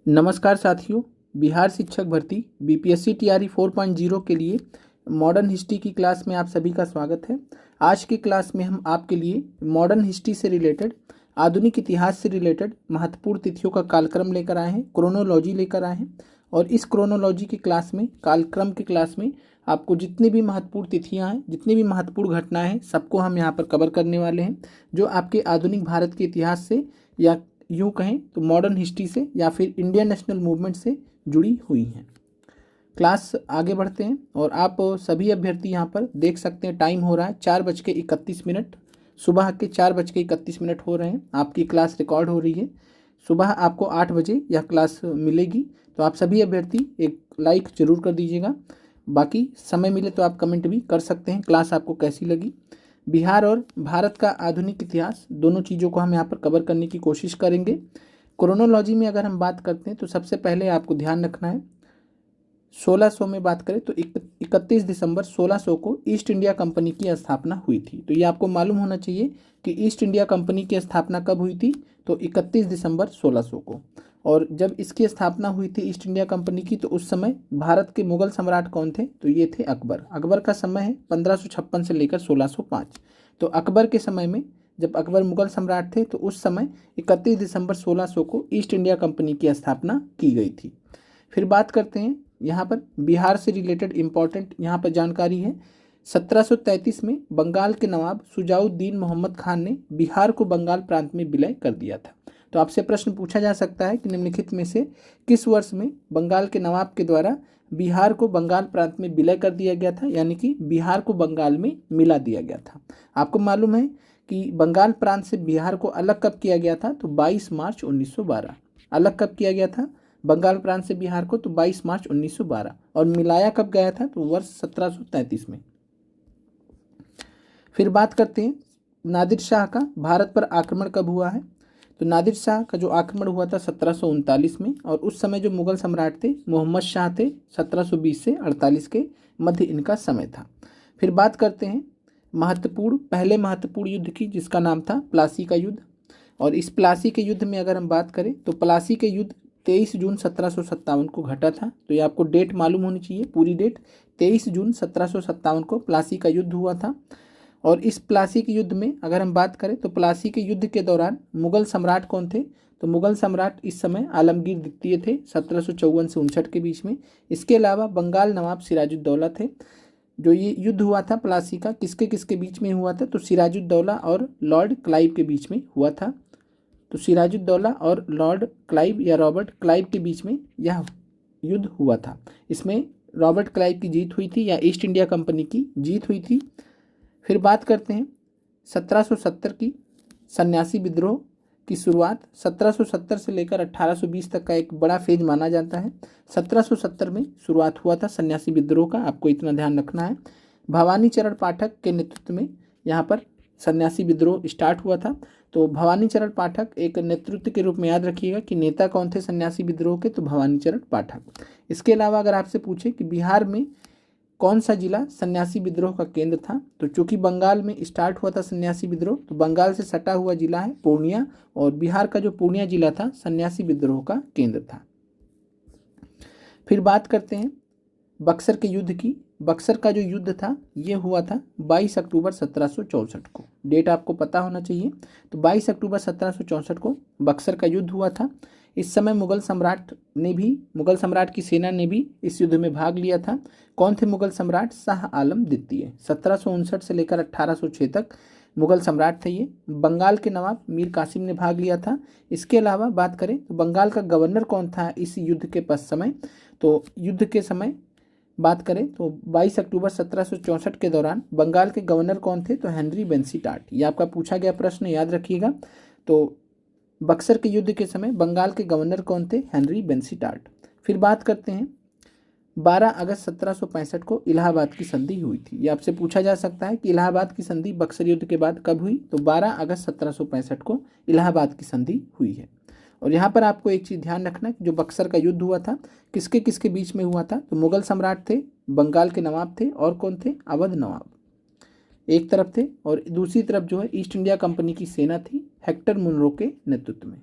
नमस्कार साथियों। बिहार शिक्षक भर्ती बीपीएससी टीआरई 4.0 के लिए मॉडर्न हिस्ट्री की क्लास में आप सभी का स्वागत है। आज की क्लास में हम आपके लिए मॉडर्न हिस्ट्री से रिलेटेड, आधुनिक इतिहास से रिलेटेड महत्वपूर्ण तिथियों का कालक्रम लेकर आए हैं, क्रोनोलॉजी लेकर आए हैं। और इस क्रोनोलॉजी की क्लास में, कालक्रम की क्लास में आपको जितनी भी महत्वपूर्ण तिथियां हैं, जितनी भी महत्वपूर्ण घटनाएं हैं, सबको हम यहाँ पर कवर करने वाले हैं, जो आपके आधुनिक भारत के इतिहास से या यूँ कहें तो मॉडर्न हिस्ट्री से या फिर इंडियन नेशनल मूवमेंट से जुड़ी हुई हैं। क्लास आगे बढ़ते हैं और आप सभी अभ्यर्थी यहाँ पर देख सकते हैं, टाइम हो रहा है 4:31। सुबह के 4:31 हो रहे हैं। आपकी क्लास रिकॉर्ड हो रही है। सुबह आपको 8 बजे यह क्लास मिलेगी, तो आप सभी अभ्यर्थी एक लाइक ज़रूर कर दीजिएगा। बाकी समय मिले तो आप कमेंट भी कर सकते हैं क्लास आपको कैसी लगी। बिहार और भारत का आधुनिक इतिहास, दोनों चीज़ों को हम यहाँ पर कवर करने की कोशिश करेंगे। क्रोनोलॉजी में अगर हम बात करते हैं तो सबसे पहले आपको ध्यान रखना है, 1600 में बात करें तो 31 दिसंबर 1600 को ईस्ट इंडिया कंपनी की स्थापना हुई थी। तो ये आपको मालूम होना चाहिए कि ईस्ट इंडिया कंपनी की स्थापना कब हुई थी, तो 31 दिसंबर 1600 को। और जब इसकी स्थापना हुई थी ईस्ट इंडिया कंपनी की, तो उस समय भारत के मुगल सम्राट कौन थे, तो ये थे अकबर। अकबर का समय है 1556 से लेकर 1605। तो अकबर के समय में, जब अकबर मुगल सम्राट थे, तो उस समय 31 दिसंबर 1600 को ईस्ट इंडिया कंपनी की स्थापना की गई थी। फिर बात करते हैं यहाँ पर बिहार से रिलेटेड इम्पॉर्टेंट यहाँ पर जानकारी है। 1733 में बंगाल के नवाब सुजाउद्दीन मोहम्मद खान ने बिहार को बंगाल प्रांत में विलय कर दिया था। तो आपसे प्रश्न पूछा जा सकता है कि निम्नलिखित में से किस वर्ष में बंगाल के नवाब के द्वारा बिहार को बंगाल प्रांत में विलय कर दिया गया था, यानी कि बिहार को बंगाल में मिला दिया गया था। आपको मालूम है कि बंगाल प्रांत से बिहार को अलग कब किया गया था, तो 22 मार्च 1912। अलग कब किया गया था बंगाल प्रांत से बिहार को, तो 22 मार्च 1912। और मिलाया कब गया था, तो वर्ष 1733 में। फिर बात करते हैं नादिर शाह का भारत पर आक्रमण कब हुआ है। तो नादिर शाह का जो आक्रमण हुआ था 1739 में, और उस समय जो मुगल सम्राट थे मोहम्मद शाह थे, 1720 से 48 के मध्य इनका समय था। फिर बात करते हैं पहले महत्वपूर्ण युद्ध की, जिसका नाम था प्लासी का युद्ध। और इस प्लासी के युद्ध में अगर हम बात करें तो प्लासी के युद्ध 23 जून 1757 को घटा था। तो ये आपको डेट मालूम होनी चाहिए, पूरी डेट। 23 जून 1757 को प्लासी का युद्ध हुआ था। और इस प्लासी के युद्ध में अगर हम बात करें तो प्लासी के युद्ध के दौरान मुगल सम्राट कौन थे, तो मुगल सम्राट इस समय आलमगीर द्वितीय थे, 1754 से 59 के बीच में। इसके अलावा बंगाल नवाब सिराजुद्दौला थे। जो ये युद्ध हुआ था प्लासी का, किसके किसके बीच में हुआ था, तो सिराजुद्दौला और लॉर्ड क्लाइव के बीच में हुआ था। तो सिराजुद्दौला और लॉर्ड क्लाइव या रॉबर्ट क्लाइव के बीच में यह युद्ध हुआ था। इसमें रॉबर्ट क्लाइव की जीत हुई थी या ईस्ट इंडिया कंपनी की जीत हुई थी। फिर बात करते हैं 1770 की सन्यासी विद्रोह की शुरुआत। 1770 से लेकर 1820 तक का एक बड़ा फेज माना जाता है। 1770 में शुरुआत हुआ था सन्यासी विद्रोह का, आपको इतना ध्यान रखना है। भवानी चरण पाठक के नेतृत्व में यहाँ पर सन्यासी विद्रोह स्टार्ट हुआ था। तो भवानी चरण पाठक एक नेतृत्व के रूप में याद रखिएगा कि नेता कौन थे सन्यासी विद्रोह के, तो भवानी चरण पाठक। इसके अलावा अगर आपसे पूछे कि बिहार में कौन सा जिला सन्यासी विद्रोह का केंद्र था, तो चूंकि बंगाल में स्टार्ट हुआ था सन्यासी विद्रोह, तो बंगाल से सटा हुआ जिला है पूर्णिया, और बिहार का जो पूर्णिया जिला था सन्यासी विद्रोह का केंद्र था। फिर बात करते हैं बक्सर के युद्ध की। बक्सर का जो युद्ध था ये हुआ था 22 अक्टूबर 1764 को। डेट आपको पता होना चाहिए। तो 22 अक्टूबर 1764 को बक्सर का युद्ध हुआ था। इस समय मुगल सम्राट की सेना ने भी इस युद्ध में भाग लिया था। कौन थे मुगल सम्राट, शाह आलम द्वितीय। 1759 से लेकर 1806 तक मुगल सम्राट थे ये। बंगाल के नवाब मीर कासिम ने भाग लिया था। इसके अलावा बात करें तो बंगाल का गवर्नर कौन था इस युद्ध के समय, तो युद्ध के समय बात करें तो 22 अक्टूबर 1764 के दौरान बंगाल के गवर्नर कौन थे, तो हेनरी बेंसीटाट। ये आपका पूछा गया प्रश्न, याद रखिएगा। तो बक्सर के युद्ध के समय बंगाल के गवर्नर कौन थे, हेनरी बेंसीटाट। फिर बात करते हैं 12 अगस्त 1765 को इलाहाबाद की संधि हुई थी। ये आपसे पूछा जा सकता है कि इलाहाबाद की संधि बक्सर युद्ध के बाद कब हुई, तो 12 अगस्त 1765 को इलाहाबाद की संधि हुई है। और यहाँ पर आपको एक चीज़ ध्यान रखना कि जो बक्सर का युद्ध हुआ था किसके किसके बीच में हुआ था, तो मुगल सम्राट थे, बंगाल के नवाब थे, और कौन थे, अवध नवाब एक तरफ थे, और दूसरी तरफ जो है ईस्ट इंडिया कंपनी की सेना थी हेक्टर मुनरो के नेतृत्व में।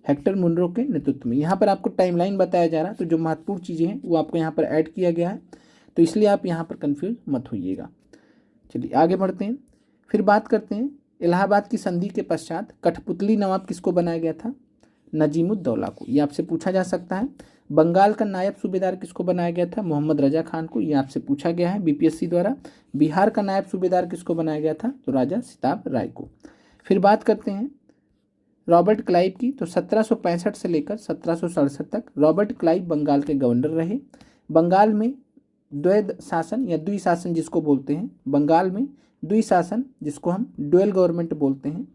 हेक्टर मुनरो के नेतृत्व में। यहाँ पर आपको टाइमलाइन बताया जा रहा है, तो जो महत्वपूर्ण चीज़ें हैं वो आपको यहाँ पर ऐड किया गया है, तो इसलिए आप यहाँ पर कन्फ्यूज मत होइएगा। चलिए आगे बढ़ते हैं। फिर बात करते हैं इलाहाबाद की संधि के पश्चात कठपुतली नवाब किसको बनाया गया था? नजीमुद्दौला को। ये आपसे पूछा जा सकता है। बंगाल का नायब सूबेदार किसको बनाया गया था? मोहम्मद रजा खान को। ये आपसे पूछा गया है बीपीएससी द्वारा। बिहार का नायब सूबेदार किसको बनाया गया था? तो राजा सिताब राय को। फिर बात करते हैं रॉबर्ट क्लाइव की, तो 1765 से लेकर 1767 तक रॉबर्ट क्लाइव बंगाल के गवर्नर रहे। बंगाल में द्वैध शासन या द्विशासन जिसको बोलते हैं, बंगाल में द्विशासन जिसको हम ड्यूअल गवर्नमेंट बोलते हैं,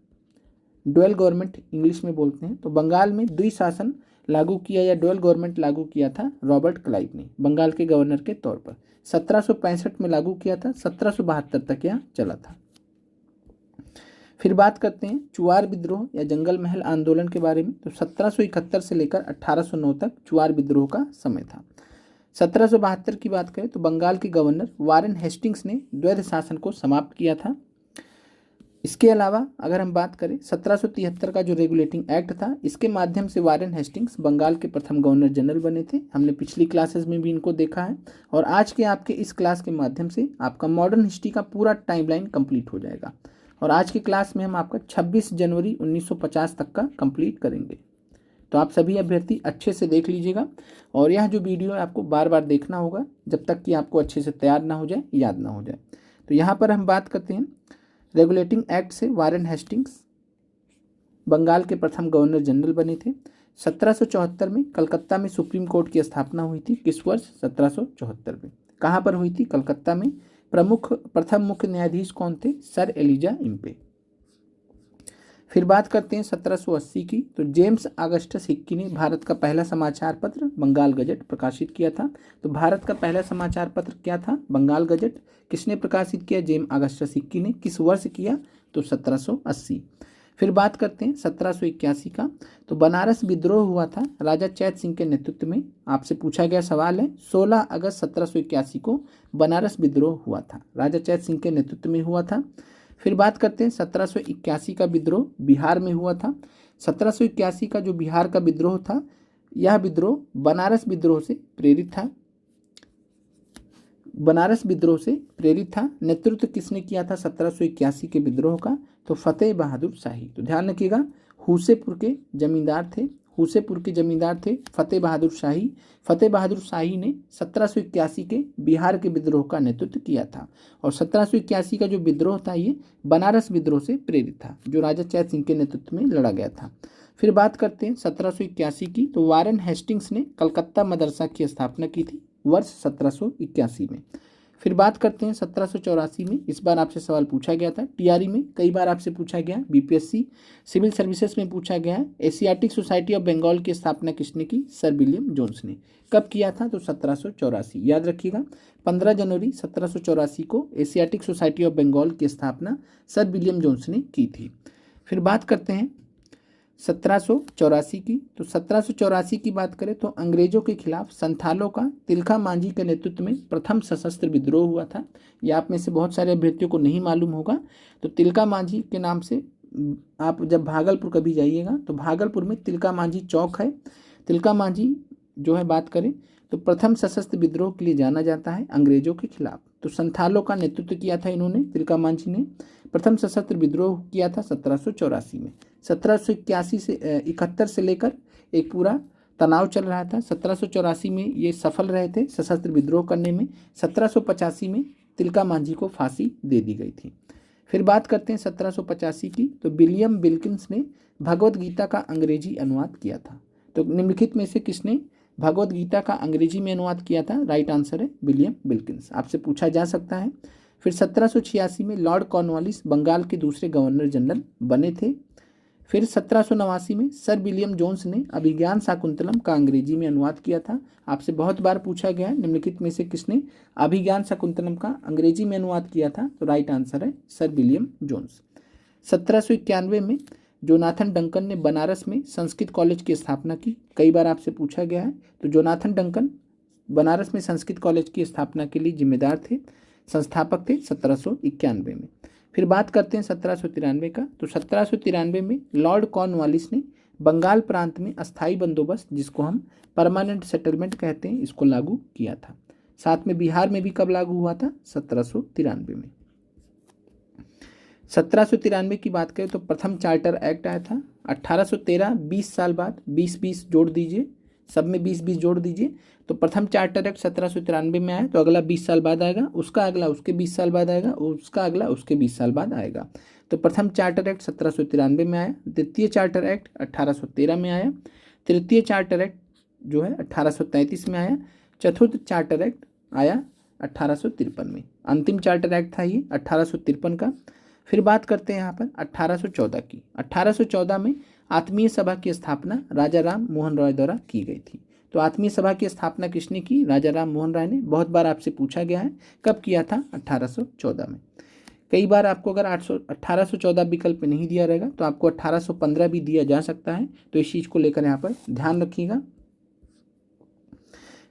ड्यूअल गवर्नमेंट इंग्लिश में बोलते हैं, तो बंगाल में द्विशासन लागू किया या ड्यूअल गवर्नमेंट लागू किया था रॉबर्ट क्लाइव ने बंगाल के गवर्नर के तौर पर। 1765 में लागू किया था, 1772 तक यह चला था। फिर बात करते हैं चुआर विद्रोह या जंगल महल आंदोलन के बारे में, तो 1771 से लेकर 1809 तक चुआर विद्रोह का समय था। 1772 की बात करें तो बंगाल के गवर्नर वारेन हेस्टिंग्स ने द्वैध शासन को समाप्त किया था। इसके अलावा अगर हम बात करें 1773 का जो रेगुलेटिंग एक्ट था, इसके माध्यम से वारेन हेस्टिंग्स बंगाल के प्रथम गवर्नर जनरल बने थे। हमने पिछली क्लासेस में भी इनको देखा है, और आज के आपके इस क्लास के माध्यम से आपका मॉडर्न हिस्ट्री का पूरा टाइमलाइन कंप्लीट हो जाएगा। और आज की क्लास में हम आपका 26 जनवरी 1950 तक का कंप्लीट करेंगे। तो आप सभी अभ्यर्थी अच्छे से देख लीजिएगा, और यह जो वीडियो है आपको बार बार देखना होगा जब तक कि आपको अच्छे से तैयार ना हो जाए, याद ना हो जाए। तो यहाँ पर हम बात करते हैं रेगुलेटिंग एक्ट से वारेन हेस्टिंग्स बंगाल के प्रथम गवर्नर जनरल बने थे। 1774 में कलकत्ता में सुप्रीम कोर्ट की स्थापना हुई थी। किस वर्ष? 1774 में। कहाँ पर हुई थी? कलकत्ता में। प्रथम मुख्य न्यायाधीश कौन थे? Sir Elijah Impey. फिर बात करते हैं 1780 की, तो जेम्स ऑगस्टस हिक्की ने भारत का पहला समाचार पत्र बंगाल गजट प्रकाशित किया था। तो भारत का पहला समाचार पत्र क्या था? बंगाल गजट। किसने प्रकाशित किया? जेम्स ऑगस्टस हिक्की ने। किस वर्ष किया? तो 1780। फिर बात करते हैं 1781 का, तो बनारस विद्रोह हुआ था राजा चैत सिंह के नेतृत्व में। आपसे पूछा गया सवाल है, 16 अगस्त 1781 को बनारस विद्रोह हुआ था, राजा चैत सिंह के नेतृत्व में हुआ था। फिर बात करते हैं 1781 का विद्रोह बिहार में हुआ था। 1781 का जो बिहार का विद्रोह था, यह विद्रोह बनारस विद्रोह से प्रेरित था। बनारस विद्रोह से प्रेरित था। नेतृत्व किसने किया था 1781 के विद्रोह का? तो फतेह बहादुर शाही। तो ध्यान रखिएगा, हुसेपुर के जमींदार थे, हुसेपुर के जमींदार थे फतेह बहादुर शाही। फतेह बहादुर शाही ने 1781 के बिहार के विद्रोह का नेतृत्व किया था, और 1781 का जो विद्रोह था ये बनारस विद्रोह से प्रेरित था, जो राजा चैत सिंह के नेतृत्व में लड़ा गया था। फिर बात करते हैं 1781 की, तो वारेन हेस्टिंग्स ने कलकत्ता मदरसा की स्थापना की थी वर्ष 1781 में। फिर बात करते हैं 1784 में। इस बार आपसे सवाल पूछा गया था, टीआरई में कई बार आपसे पूछा गया, बीपीएससी सिविल सर्विसेज में पूछा गया है। एशियाटिक सोसाइटी ऑफ बंगाल की स्थापना किसने की? सर विलियम जोन्स ने। कब किया था? तो 1784। याद रखिएगा, 15 जनवरी 1784 को एशियाटिक सोसाइटी ऑफ बंगाल की स्थापना सर विलियम जोन्स ने की थी। फिर बात करते हैं 1784 की, तो 1784 की बात करें तो अंग्रेजों के खिलाफ संथालों का तिलका मांझी के नेतृत्व में प्रथम सशस्त्र विद्रोह हुआ था। यह आप में से बहुत सारे अभ्यर्थियों को नहीं मालूम होगा। तो तिलका मांझी के नाम से आप जब भागलपुर कभी जाइएगा तो भागलपुर में तिलका मांझी चौक है। तिलका मांझी जो है बात करें तो प्रथम सशस्त्र विद्रोह के लिए जाना जाता है अंग्रेजों के खिलाफ। तो संथालों का नेतृत्व किया था इन्होंने, तिलका मांझी ने। प्रथम सशस्त्र विद्रोह किया था 1784 में। 1781 से 71 से लेकर एक पूरा तनाव चल रहा था। 1784 में ये सफल रहे थे सशस्त्र विद्रोह करने में। 1785 में तिलका मांझी को फांसी दे दी गई थी। फिर बात करते हैं 1785 की, तो विलियम विल्किंस ने भगवत गीता का अंग्रेजी अनुवाद किया था। तो निम्नलिखित में से किसने भगवत गीता का अंग्रेजी में अनुवाद किया था? राइट आंसर है विलियम विल्किंस। आपसे पूछा जा सकता है। फिर 1786 में लॉर्ड कॉर्नवालिस बंगाल के दूसरे गवर्नर जनरल बने थे। फिर 1789 में सर विलियम जोन्स ने अभिज्ञान शाकुंतलम का अंग्रेजी में अनुवाद किया था। आपसे बहुत बार पूछा गया है, निम्नलिखित में से किसने अभिज्ञान शाकुंतलम का अंग्रेजी में अनुवाद किया था? तो राइट आंसर है सर विलियम जोन्स। 1791 में जोनाथन डंकन ने बनारस में संस्कृत कॉलेज की स्थापना की। कई बार आपसे पूछा गया है। तो जोनाथन डंकन बनारस में संस्कृत कॉलेज की स्थापना के लिए जिम्मेदार थे, संस्थापक थे 1791 में। फिर बात करते हैं 1793 का, तो 1793 में लॉर्ड कॉर्नवालिस ने बंगाल प्रांत में अस्थाई बंदोबस्त, जिसको हम परमानेंट सेटलमेंट कहते हैं, इसको लागू किया था। साथ में बिहार में भी कब लागू हुआ था? 1793 में। 1793 की बात करें तो प्रथम चार्टर एक्ट आया था। 1813 20 साल बाद, 20-20 जोड़ दीजिए, सब में 20-20 जोड़ दीजिए, तो प्रथम चार्टर एक्ट 1793 में आया, तो अगला 20 साल बाद आएगा, उसका अगला उसके 20 साल बाद आएगा, उसका अगला उसके 20 साल बाद आएगा। तो प्रथम चार्टर एक्ट 1793 में आया, द्वितीय चार्टर एक्ट 1813 में आया, तृतीय चार्टर एक्ट जो है 1833 में आया, चतुर्थ चार्टर एक्ट आया 1853 में। अंतिम चार्टर एक्ट था ये 1853 का। फिर बात करते हैं यहाँ पर 1814 की। 1814 में आत्मीय सभा की स्थापना राजा राम मोहन रॉय द्वारा की गई थी। तो आत्मीय सभा की स्थापना किसने की? राजा राम मोहन राय ने। बहुत बार आपसे पूछा गया है कब किया था? 1814 में। कई बार आपको अगर 1814 विकल्प नहीं दिया रहेगा तो आपको 1815 भी दिया जा सकता है, तो इस चीज़ को लेकर यहाँ पर ध्यान रखिएगा।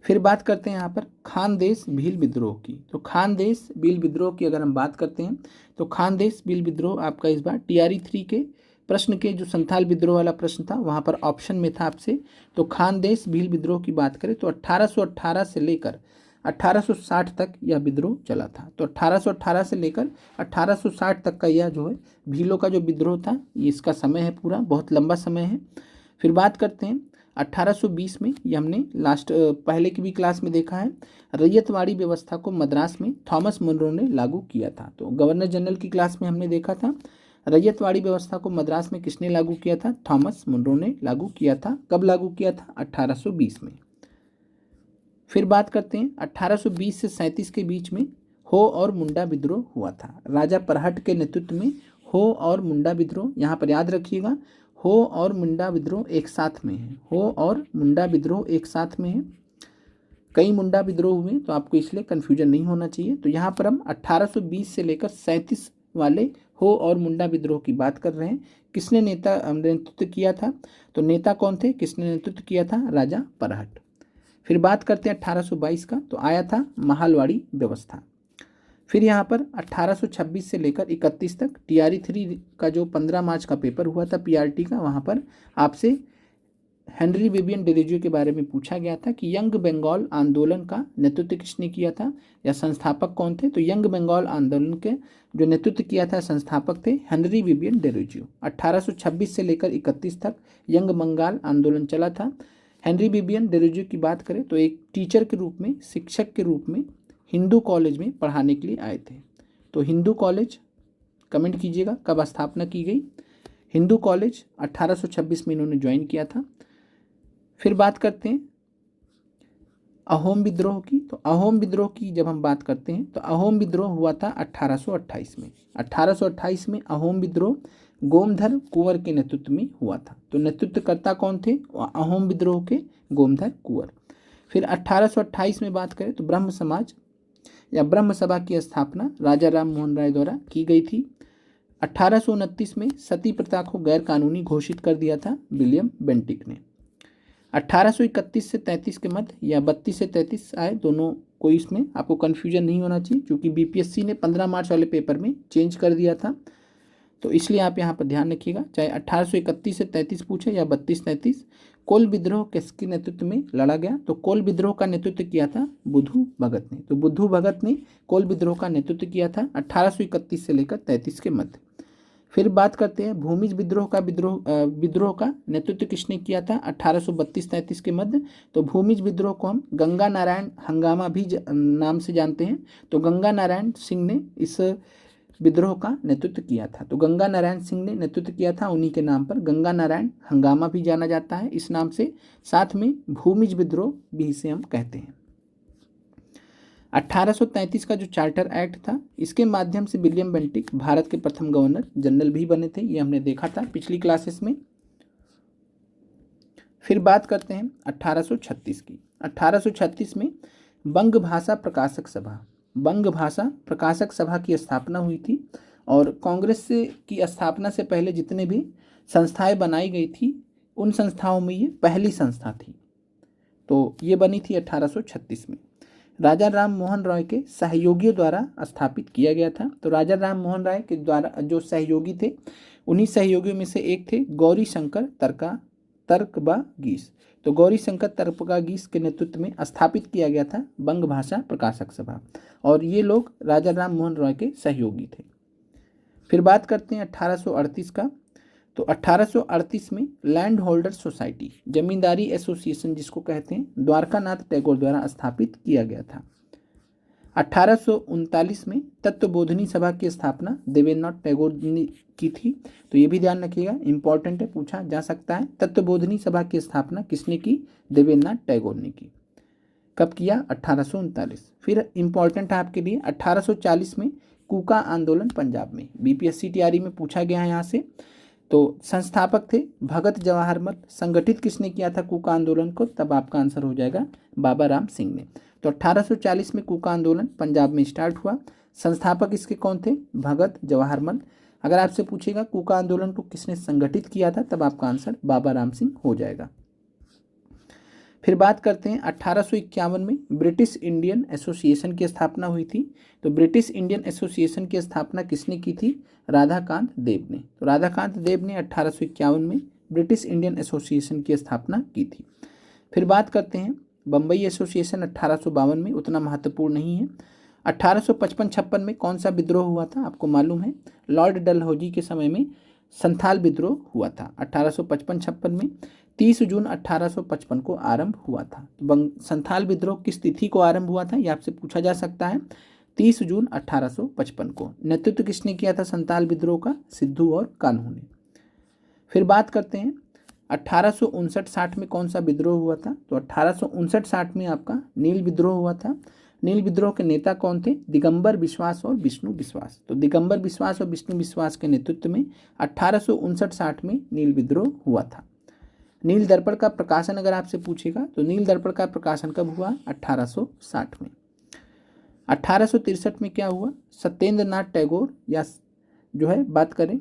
फिर बात करते हैं यहाँ पर खानदेश भील विद्रोह की। तो खानदेश भील विद्रोह की अगर हम बात करते हैं तो खानदेश भील विद्रोह आपका इस बार TRE 3 के प्रश्न के जो संथाल विद्रोह वाला प्रश्न था वहाँ पर ऑप्शन में था आपसे। तो खानदेश भील विद्रोह की बात करें तो 1818 से लेकर 1860 तक यह विद्रोह चला था। तो 1818 से लेकर 1860 तक का यह जो है भीलों का जो विद्रोह था, ये इसका समय है पूरा, बहुत लंबा समय है। फिर बात करते हैं 1820 में, ये हमने लास्ट पहले की भी क्लास में देखा है, रैयतवाड़ी व्यवस्था को मद्रास में थॉमस मुनरो ने लागू किया था। तो गवर्नर जनरल की क्लास में हमने देखा था रैयतवाड़ी व्यवस्था को मद्रास में किसने लागू किया था? थॉमस मुनरो ने लागू किया था। कब लागू किया था? 1820 में। फिर बात करते हैं 1820 से 37 के बीच में हो और मुंडा विद्रोह हुआ था। राजा परहट के नेतृत्व में हो और मुंडा विद्रोह, यहाँ पर याद रखिएगा हो और मुंडा विद्रोह एक साथ में है, हो और मुंडा विद्रोह एक साथ में है। कई मुंडा विद्रोह हुए तो आपको इसलिए कन्फ्यूजन नहीं होना चाहिए। तो यहाँ पर हम 1820 से लेकर 37 वाले हो और मुंडा विद्रोह की बात कर रहे हैं। किसने नेतृत्व किया था? तो नेता कौन थे, किसने नेतृत्व किया था? राजा परहट। फिर बात करते हैं 1822 का, तो आया था महालवाड़ी व्यवस्था। फिर यहाँ पर 1826 से लेकर 31 तक TRE 3 का जो 15 मार्च का पेपर हुआ था PRT का, वहाँ पर आपसे हेनरी विवियन डेरोजियो के बारे में पूछा गया था कि यंग बंगाल आंदोलन का नेतृत्व किसने किया था या संस्थापक कौन थे? तो यंग बंगाल आंदोलन के जो नेतृत्व किया था संस्थापक थे हेनरी विवियन डेरोजियो। 1826 से लेकर 31 तक यंग बंगाल आंदोलन चला था। हेनरी विवियन डेरोजियो की बात करें तो एक टीचर के रूप में, शिक्षक के रूप में हिंदू कॉलेज में पढ़ाने के लिए आए थे। तो हिंदू कॉलेज कमेंट कीजिएगा कब स्थापना की गई? हिंदू कॉलेज 1826 में इन्होंने ज्वाइन किया था। फिर बात करते हैं अहोम विद्रोह की। तो अहोम विद्रोह की जब हम बात करते हैं तो अहोम विद्रोह हुआ था 1828 में। 1828 में अहोम विद्रोह गोमधर कुंवर के नेतृत्व में हुआ था। तो नेतृत्वकर्ता कौन थे अहोम विद्रोह के? गोमधर कुंवर। फिर 1828 में बात करें तो ब्रह्म समाज या ब्रह्म सभा की स्थापना राजा राम मोहन राय द्वारा की गई थी। 1829 में सती प्रथा को गैर कानूनी घोषित कर दिया था विलियम बेंटिक ने। 1831 से 33 के मध्य या 32 से 33 आए, दोनों कोई इसमें आपको कन्फ्यूजन नहीं होना चाहिए क्योंकि BPSC ने 15 मार्च वाले पेपर में चेंज कर दिया था, तो इसलिए आप यहाँ पर ध्यान रखिएगा। चाहे 1831 से 33 पूछे या 32-33। कोल विद्रोह किसके नेतृत्व में लड़ा गया? तो कोल विद्रोह का नेतृत्व किया था बुद्धू भगत ने। तो बुद्धू भगत ने कोल विद्रोह का नेतृत्व किया था 1831 से लेकर 33 के मध्य। फिर बात करते हैं भूमिज विद्रोह का नेतृत्व किसने किया था 1832-33 के मध्य? तो भूमिज विद्रोह को हम गंगा नारायण हंगामा भी नाम से जानते हैं। तो गंगा नारायण सिंह ने इस विद्रोह का नेतृत्व किया था। तो गंगा नारायण सिंह ने नेतृत्व किया था, उन्हीं के नाम पर गंगा नारायण हंगामा भी जाना जाता है इस नाम से। साथ में भूमिज विद्रोह भी इसे हम कहते हैं। 1833 का जो चार्टर एक्ट था, इसके माध्यम से विलियम बेंटिक भारत के प्रथम गवर्नर जनरल भी बने थे, ये हमने देखा था पिछली क्लासेस में। फिर बात करते हैं 1836 की। 1836 में बंग भाषा प्रकाशक सभा की स्थापना हुई थी और कांग्रेस की स्थापना से पहले जितने भी संस्थाएं बनाई गई थी उन संस्थाओं में ये पहली संस्था थी। तो ये बनी थी 1836 में। राजा राम मोहन रॉय के सहयोगियों द्वारा स्थापित किया गया था। तो राजा राम मोहन राय के द्वारा जो सहयोगी थे, उन्हीं सहयोगियों में से एक थे गौरी शंकर तर्कबागीस। तो गौरी शंकर तर्कबागीस के नेतृत्व में स्थापित किया गया था बंग भाषा प्रकाशक सभा, और ये लोग राजा राम मोहन रॉय के सहयोगी थे। फिर बात करते हैं 1838 का। तो 1838 में लैंड होल्डर सोसाइटी, जमींदारी एसोसिएशन जिसको कहते हैं, द्वारकानाथ टैगोर द्वारा स्थापित किया गया था। 1839 में तत्वबोधिनी सभा की स्थापना देवेंद्रनाथ टैगोर ने की थी। तो ये भी ध्यान रखिएगा, इंपॉर्टेंट है, पूछा जा सकता है। तत्वबोधिनी सभा की स्थापना किसने की? देवेंद्रनाथ टैगोर ने की। कब किया? 1839। फिर इंपॉर्टेंट है आपके लिए 1840 में कूका आंदोलन पंजाब में, बीपीएससी टीआरई में पूछा गया है यहाँ से। तो संस्थापक थे भगत जवाहरलाल। संगठित किसने किया था कूका आंदोलन को? तब आपका आंसर हो जाएगा बाबा राम सिंह ने। तो 1840 में कूका आंदोलन पंजाब में स्टार्ट हुआ। संस्थापक इसके कौन थे? भगत जवाहरलाल। अगर आपसे पूछेगा कूका आंदोलन को किसने संगठित किया था, तब आपका आंसर बाबा राम सिंह हो जाएगा। फिर बात करते हैं 1851 में ब्रिटिश इंडियन एसोसिएशन की स्थापना हुई थी। तो ब्रिटिश इंडियन एसोसिएशन की स्थापना किसने की थी? राधाकांत देव ने। तो राधाकांत देव ने 1851 में ब्रिटिश इंडियन एसोसिएशन की स्थापना की थी। फिर बात करते हैं बम्बई एसोसिएशन 1852 में, उतना महत्वपूर्ण नहीं है। 1855-56 में कौन सा विद्रोह हुआ था? आपको मालूम है, लॉर्ड डलहौजी के समय में संथाल विद्रोह हुआ था 1855-56 में। 30 जून 1855 को आरंभ हुआ था। संथाल विद्रोह किस तिथि को आरंभ हुआ था, ये आपसे पूछा जा सकता है। 30 जून 1855 को। नेतृत्व किसने किया था संथाल विद्रोह का? सिद्धू और कान्हू ने। फिर बात करते हैं 1859-60 में कौन सा विद्रोह हुआ था? तो 1859-60 में आपका नील विद्रोह हुआ था। नील विद्रोह के नेता कौन थे? दिगंबर विश्वास और विष्णु विश्वास। तो दिगंबर विश्वास और विष्णु विश्वास के नेतृत्व में 1859-60 में नील विद्रोह हुआ था। नील दर्पण का प्रकाशन अगर आपसे पूछेगा तो नील दर्पण का प्रकाशन कब हुआ? 1860 में। 1863 में क्या हुआ? सत्येंद्र नाथ टैगोर, या जो है बात करें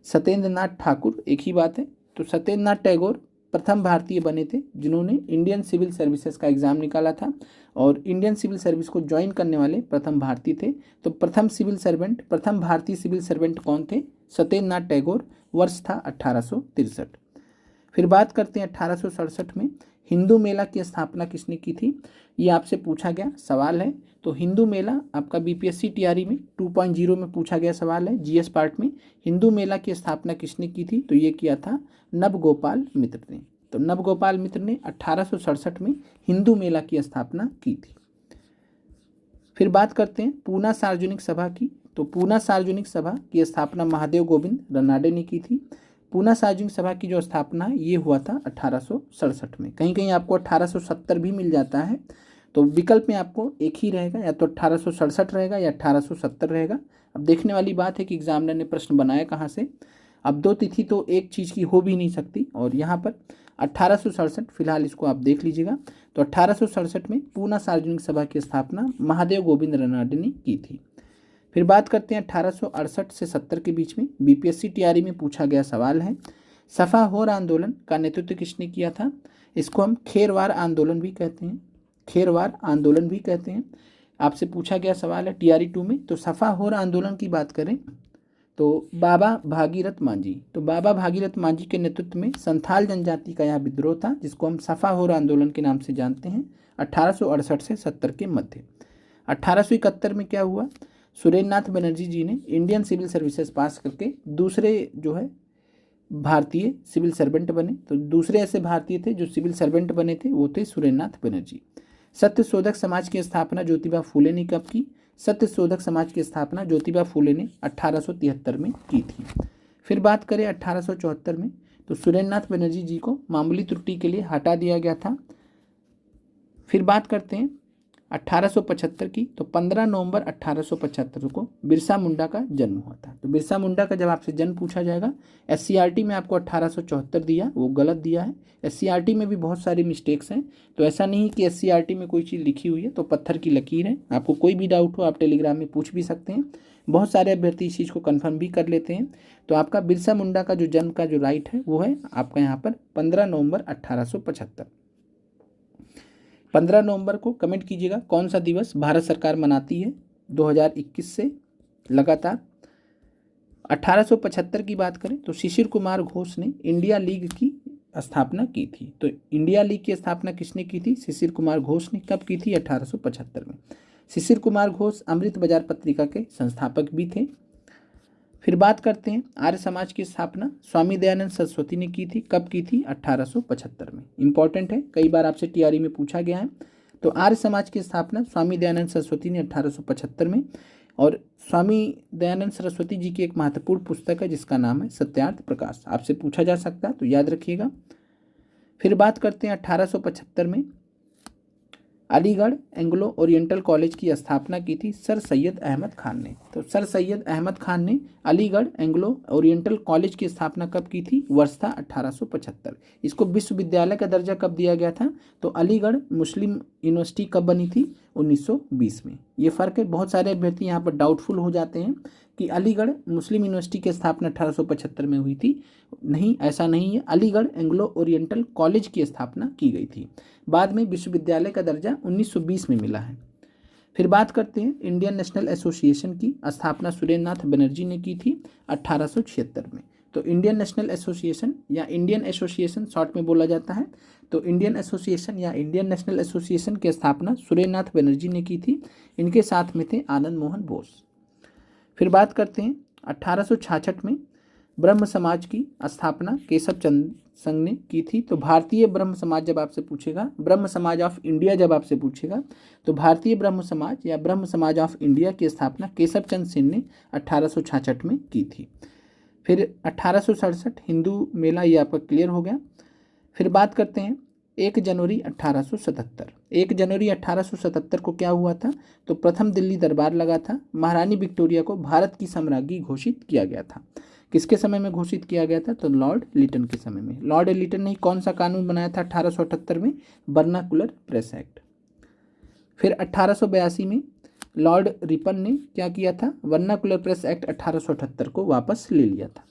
सत्येंद्र नाथ ठाकुर, एक ही बात है। तो सत्येंद्र नाथ टैगोर प्रथम भारतीय बने थे जिन्होंने इंडियन सिविल सर्विसेज का एग्जाम निकाला था, और इंडियन सिविल सर्विस को ज्वाइन करने वाले प्रथम भारतीय थे। तो प्रथम भारतीय सिविल सर्वेंट कौन थे? सत्येंद्र नाथ टैगोर। वर्ष था 1863। फिर बात करते हैं 1867 में हिंदू मेला की स्थापना किसने की थी? ये आपसे पूछा गया सवाल है। तो हिंदू मेला आपका बीपीएससी टीआरई में 2.0 में पूछा गया सवाल है, जीएस पार्ट में। हिंदू मेला की स्थापना किसने की थी? तो ये किया था नवगोपाल मित्र ने। तो नवगोपाल मित्र ने 1867 में हिंदू मेला की स्थापना की थी। फिर बात करते हैं पूना सार्वजनिक सभा की। तो पूना सार्वजनिक सभा की स्थापना महादेव गोविंद रनाडे ने की थी। पूना सार्वजनिक सभा की जो स्थापना ये हुआ था 1867 में। कहीं कहीं आपको 1870 भी मिल जाता है, तो विकल्प में आपको एक ही रहेगा, या तो 1867 रहेगा या 1870 रहेगा। अब देखने वाली बात है कि एग्जामिनर ने प्रश्न बनाया कहाँ से। अब दो तिथि तो एक चीज़ की हो भी नहीं सकती, और यहाँ पर 1867 फिलहाल इसको आप देख लीजिएगा। तो 1867 में पूना सार्वजनिक सभा की स्थापना महादेव गोविंद रनाडे ने की थी। फिर बात करते हैं 1868 से 70 के बीच में बीपीएससी टीआरई में पूछा गया सवाल है, सफा होर आंदोलन का नेतृत्व किसने किया था? इसको हम खेरवार आंदोलन भी कहते हैं, खेरवार आंदोलन भी कहते हैं। आपसे पूछा गया सवाल है टीआरई 2 में। तो सफा होर आंदोलन की बात करें तो बाबा भागीरथ मांझी, तो बाबा भागीरथ मांझी के नेतृत्व में संथाल जनजाति का यह विद्रोह था, जिसको हम सफा होर आंदोलन के नाम से जानते हैं, 1868 से 70 के मध्य। 1871 में क्या हुआ? सुरेंद्र नाथ बनर्जी जी ने इंडियन सिविल सर्विसेज पास करके दूसरे जो है भारतीय सिविल सर्वेंट बने। तो दूसरे ऐसे भारतीय थे जो सिविल सर्वेंट बने थे, वो थे सुरेंद्र नाथ बनर्जी। सत्यशोधक समाज की स्थापना ज्योतिबा फूले ने कब की? सत्यशोधक समाज की स्थापना ज्योतिबा फूले ने 1873 में की थी। फिर बात करें 1874 में, तो सुरेंद्र नाथ बनर्जी जी को मामूली त्रुटि के लिए हटा दिया गया था। फिर बात करते हैं 1875 की। तो 15 नवंबर 1875 को बिरसा मुंडा का जन्म हुआ था। तो बिरसा मुंडा का जब आपसे जन्म पूछा जाएगा, एससीईआरटी में आपको 1874 दिया, वो गलत दिया है। एससीईआरटी में भी बहुत सारी मिस्टेक्स हैं, तो ऐसा नहीं कि एससीईआरटी में कोई चीज़ लिखी हुई है तो पत्थर की लकीर है। आपको कोई भी डाउट हो आप टेलीग्राम में पूछ भी सकते हैं। बहुत सारे अभ्यर्थी इस चीज़ को कन्फर्म भी कर लेते हैं। तो आपका बिरसा मुंडा का जो जन्म का जो राइट है वो है आपका यहाँ पर 15 नवंबर 1875। 15 नवंबर को कमेंट कीजिएगा कौन सा दिवस भारत सरकार मनाती है 2021 से लगातार। 1875 की बात करें तो शिशिर कुमार घोष ने इंडिया लीग की स्थापना की थी। तो इंडिया लीग की स्थापना किसने की थी? शिशिर कुमार घोष ने। कब की थी? 1875 में। शिशिर कुमार घोष अमृत बाजार पत्रिका के संस्थापक भी थे। फिर बात करते हैं आर्य समाज की स्थापना स्वामी दयानंद सरस्वती ने की थी। कब की थी? 1875 में। इंपॉर्टेंट है, कई बार आपसे टीआरई में पूछा गया है। तो आर्य समाज की स्थापना स्वामी दयानंद सरस्वती ने 1875 में। और स्वामी दयानंद सरस्वती जी की एक महत्वपूर्ण पुस्तक है जिसका नाम है सत्यार्थ प्रकाश। आपसे पूछा जा सकता है तो याद रखिएगा। फिर बात करते हैं 1875 में अलीगढ़ एंग्लो ओरिएंटल कॉलेज की स्थापना की थी सर सैयद अहमद खान ने। तो सर सैयद अहमद खान ने अलीगढ़ एंग्लो ओरिएंटल कॉलेज की स्थापना कब की थी? वर्ष था 1875। इसको विश्वविद्यालय का दर्जा कब दिया गया था? तो अलीगढ़ मुस्लिम यूनिवर्सिटी कब बनी थी? 1920 में। ये फ़र्क है, बहुत सारे अभ्यर्थी यहाँ पर डाउटफुल हो जाते हैं कि अलीगढ़ मुस्लिम यूनिवर्सिटी की स्थापना 1875 में हुई थी। नहीं, ऐसा नहीं है। अलीगढ़ एंग्लो ओरिएंटल कॉलेज की स्थापना की गई थी। बाद में विश्वविद्यालय का दर्जा 1920 में मिला है। फिर बात करते हैं इंडियन नेशनल एसोसिएशन की स्थापना सुरेंद्र नाथ बनर्जी ने की थी 1876 में। तो इंडियन नेशनल एसोसिएशन या इंडियन एसोसिएशन शॉर्ट में बोला जाता है। तो इंडियन एसोसिएशन या इंडियन नेशनल एसोसिएशन की स्थापना सुरेंद्र नाथ बनर्जी ने की थी। इनके साथ में थे आनंद मोहन बोस। फिर बात करते हैं 1866 में ब्रह्म समाज की स्थापना केशव चंद्र संघ ने की थी। तो भारतीय ब्रह्म समाज जब आपसे पूछेगा, ब्रह्म समाज ऑफ इंडिया जब आपसे पूछेगा, तो भारतीय ब्रह्म समाज या ब्रह्म समाज ऑफ इंडिया की स्थापना केशव चंद्र सेन ने 1866 में की थी। फिर 1867 हिंदू मेला, ये आपका क्लियर हो गया। फिर बात करते हैं 1 जनवरी 1877। 1 जनवरी 1877 को क्या हुआ था? तो प्रथम दिल्ली दरबार लगा था। महारानी विक्टोरिया को भारत की सम्राज्ञी घोषित किया गया था। किसके समय में घोषित किया गया था? तो लॉर्ड लिटन के समय में। लॉर्ड लिटन ने कौन सा कानून बनाया था 1878 में? Vernacular press act. फिर 1882 में लॉर्ड रिपन ने क्या किया था? वर्नाकुलर प्रेस एक्ट 1878 को वापस ले लिया था।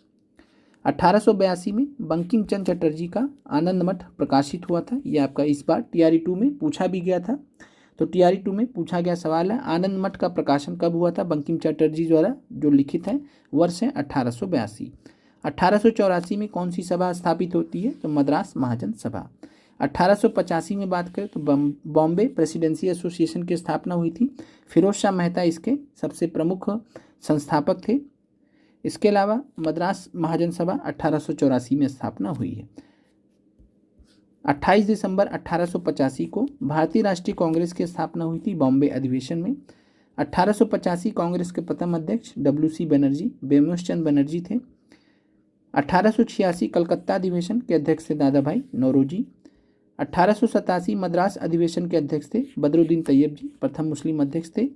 1882 में बंकिम चंद्र चटर्जी का आनंद मठ प्रकाशित हुआ था। यह आपका इस बार टीआरई 2 में पूछा भी गया था। तो टीआरई 2 में पूछा गया सवाल है, आनंद मठ का प्रकाशन कब हुआ था बंकिम चटर्जी द्वारा जो लिखित है? वर्ष है 1882। 1884 में कौन सी सभा स्थापित होती है? तो मद्रास महाजन सभा। 1885 में बात करें तो बॉम्बे प्रेसिडेंसी एसोसिएशन की स्थापना हुई थी। फिरोज शाह मेहता इसके सबसे प्रमुख संस्थापक थे। इसके अलावा मद्रास महाजन सभा 1884 में स्थापना हुई है। 28 दिसंबर 1885 को भारतीय राष्ट्रीय कांग्रेस की स्थापना हुई थी बॉम्बे अधिवेशन में। 1885 कांग्रेस के प्रथम अध्यक्ष WC बनर्जी, बेमोश चंद्र बनर्जी थे। 1886 कलकत्ता अधिवेशन के अध्यक्ष थे दादा भाई नौरोजी। 1887 मद्रास अधिवेशन के अध्यक्ष थे बदरुद्दीन तैयब जी, प्रथम मुस्लिम अध्यक्ष थे।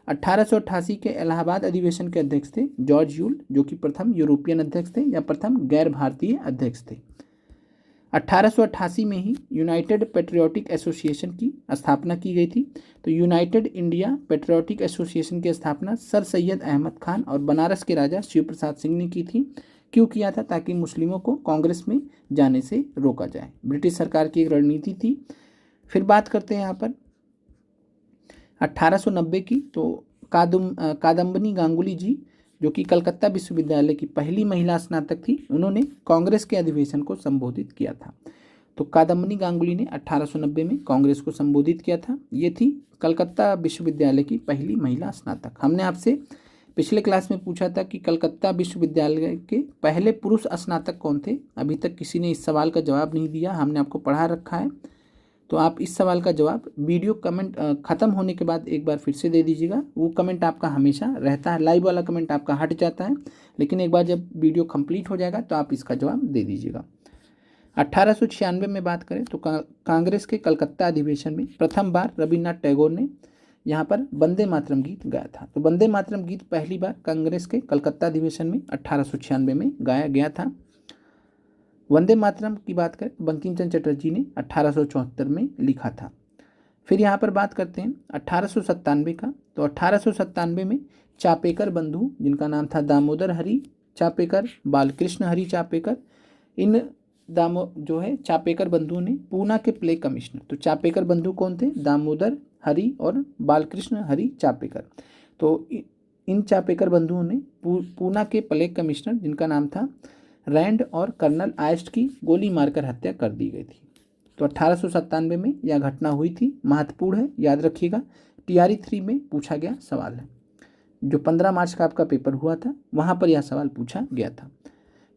1888 के इलाहाबाद अधिवेशन के अध्यक्ष थे जॉर्ज यूल, जो कि प्रथम यूरोपियन अध्यक्ष थे या प्रथम गैर भारतीय अध्यक्ष थे। 1888 में ही यूनाइटेड पेट्रियाटिक एसोसिएशन की स्थापना की गई थी। तो यूनाइटेड इंडिया पेट्रियाटिक एसोसिएशन की स्थापना सर सैयद अहमद खान और बनारस के राजा शिव प्रसाद सिंह ने की थी। क्यों किया था? ताकि मुस्लिमों को कांग्रेस में जाने से रोका जाए। ब्रिटिश सरकार की एक रणनीति थी। फिर बात करते हैं यहाँ पर 1890 की। तो कादम्बनी गांगुली जी, जो कि कलकत्ता विश्वविद्यालय की पहली महिला स्नातक थी, उन्होंने कांग्रेस के अधिवेशन को संबोधित किया था। तो कादम्बनी गांगुली ने 1890 में कांग्रेस को संबोधित किया था। ये थी कलकत्ता विश्वविद्यालय की पहली महिला स्नातक। हमने आपसे पिछले क्लास में पूछा था कि कलकत्ता विश्वविद्यालय के पहले पुरुष स्नातक कौन थे। अभी तक किसी ने इस सवाल का जवाब नहीं दिया, हमने आपको पढ़ा रखा है। तो आप इस सवाल का जवाब वीडियो कमेंट ख़त्म होने के बाद एक बार फिर से दे दीजिएगा। वो कमेंट आपका हमेशा रहता है, लाइव वाला कमेंट आपका हट जाता है, लेकिन एक बार जब वीडियो कंप्लीट हो जाएगा तो आप इसका जवाब दे दीजिएगा। 1896 में बात करें तो कांग्रेस के कलकत्ता अधिवेशन में प्रथम बार रविन्द्रनाथ टैगोर ने यहाँ पर वंदे मातरम गीत गाया था। तो वंदे मातरम गीत पहली बार कांग्रेस के कलकत्ता अधिवेशन में 1896 में गाया गया था। वंदे मातरम की बात करें तो बंकिम चंद्र चटर्जी ने 1874 में लिखा था। फिर यहाँ पर बात करते हैं 1897 का। तो 1897 में चापेकर बंधु, जिनका नाम था दामोदर हरी चापेकर, बालकृष्ण हरी चापेकर, इन जो है चापेकर बंधु ने पूना के प्ले कमिश्नर। तो चापेकर बंधु कौन थे? दामोदर हरी और बालकृष्ण हरी चापेकर। तो इन चापेकर बंधुओं ने पूना के प्ले कमिश्नर, जिनका नाम था रैंड और कर्नल आइस्ट की गोली मारकर हत्या कर दी गई थी। तो 1897 में यह घटना हुई थी, महत्वपूर्ण है, याद रखिएगा। टीआरई 3 में पूछा गया सवाल है। जो 15 मार्च का आपका पेपर हुआ था वहाँ पर यह सवाल पूछा गया था।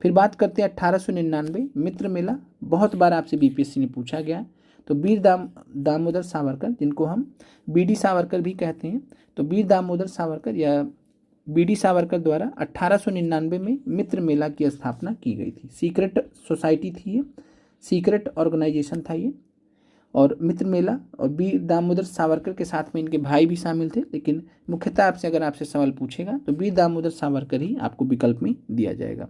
फिर बात करते हैं 1899 मित्र मेला, बहुत बार आपसे बीपीएससी ने पूछा गया। तो वीर दामोदर सावरकर, जिनको हम बीडी सावरकर भी कहते हैं, तो वीर दामोदर सावरकर या बीडी सावरकर द्वारा 1899 में मित्र मेला की स्थापना की गई थी। सीक्रेट सोसाइटी थी ये, सीक्रेट ऑर्गेनाइजेशन था ये। और मित्र मेला और वीर दामोदर सावरकर के साथ में इनके भाई भी शामिल थे, लेकिन मुख्यतः आपसे अगर आपसे सवाल पूछेगा तो वीर दामोदर सावरकर ही आपको विकल्प में दिया जाएगा।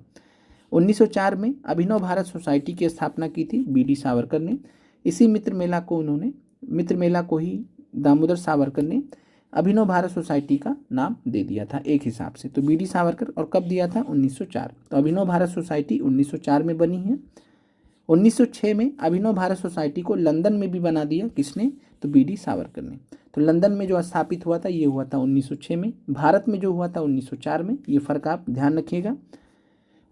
1904 में अभिनव भारत सोसाइटी की स्थापना की थी बीडी सावरकर ने। इसी मित्र मेला को ही दामोदर सावरकर ने अभिनव भारत सोसाइटी का नाम दे दिया था एक हिसाब से। तो बीडी सावरकर, और कब दिया था? 1904। तो अभिनव भारत सोसाइटी 1904 में बनी है। 1906 में अभिनव भारत सोसाइटी को लंदन में भी बना दिया, किसने? तो बीडी सावरकर ने। तो लंदन में जो स्थापित हुआ था ये हुआ था 1906 में, भारत में जो हुआ था 1904 में। ये फ़र्क आप ध्यान रखिएगा।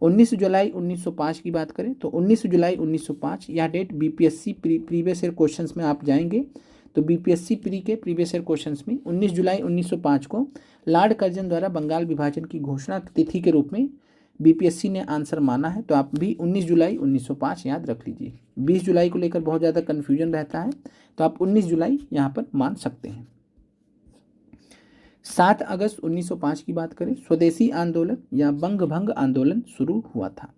19 जुलाई 1905 की बात करें तो 19 जुलाई 1905 यह date BPSC previous year questions में आप जाएंगे तो बीपीएससी प्री के प्रीवियस ईयर क्वेश्चंस में 19 जुलाई 1905 को लॉर्ड कर्जन द्वारा बंगाल विभाजन की घोषणा तिथि के रूप में बीपीएससी ने आंसर माना है। तो आप भी 19 जुलाई 1905 याद रख लीजिए। 20 जुलाई को लेकर बहुत ज़्यादा कन्फ्यूजन रहता है, तो आप 19 जुलाई यहाँ पर मान सकते हैं। 7 अगस्त 1905 की बात करें, स्वदेशी आंदोलन या बंग भंग आंदोलन शुरू हुआ था।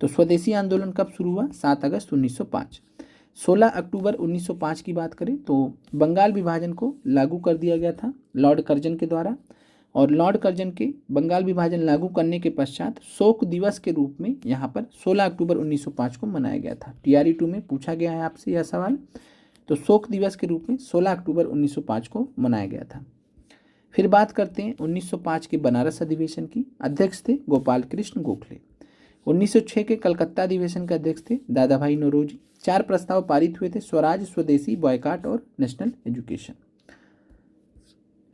तो स्वदेशी आंदोलन कब शुरू हुआ? 7 अगस्त 1905। 16 अक्टूबर 1905 की बात करें तो बंगाल विभाजन को लागू कर दिया गया था लॉर्ड कर्जन के द्वारा। और लॉर्ड कर्जन के बंगाल विभाजन लागू करने के पश्चात शोक दिवस के रूप में यहाँ पर 16 अक्टूबर 1905 को मनाया गया था। टीआरई 2 में पूछा गया है आपसे यह सवाल। तो शोक दिवस के रूप में 16 अक्टूबर 1905 को मनाया गया था। फिर बात करते हैं 1905 के बनारस अधिवेशन की। अध्यक्ष थे गोपाल कृष्ण गोखले। 1906 के कलकत्ता अधिवेशन के अध्यक्ष थे दादा भाई नौरोजी। 4 प्रस्ताव पारित हुए थे, स्वराज, स्वदेशी, बॉयकॉट और नेशनल एजुकेशन।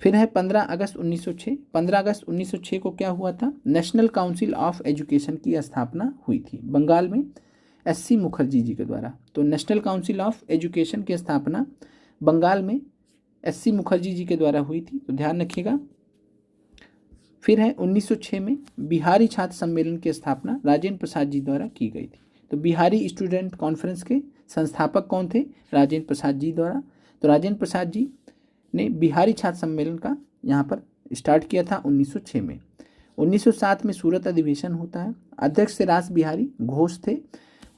फिर है 15 अगस्त 1906। 15 अगस्त 1906 को क्या हुआ था? नेशनल काउंसिल ऑफ एजुकेशन की स्थापना हुई थी बंगाल में एससी मुखर्जी जी के द्वारा। तो नेशनल काउंसिल ऑफ एजुकेशन की स्थापना बंगाल में एससी मुखर्जी जी के द्वारा हुई थी, तो ध्यान रखिएगा। फिर है 1906 में बिहारी छात्र सम्मेलन की स्थापना राजेंद्र प्रसाद जी द्वारा की गई थी। तो बिहारी स्टूडेंट कॉन्फ्रेंस के संस्थापक कौन थे? राजेंद्र प्रसाद जी द्वारा। तो राजेंद्र प्रसाद जी ने बिहारी छात्र सम्मेलन का यहाँ पर स्टार्ट किया था 1906 में। 1907 में सूरत अधिवेशन होता है। अध्यक्ष थे रास बिहारी घोष थे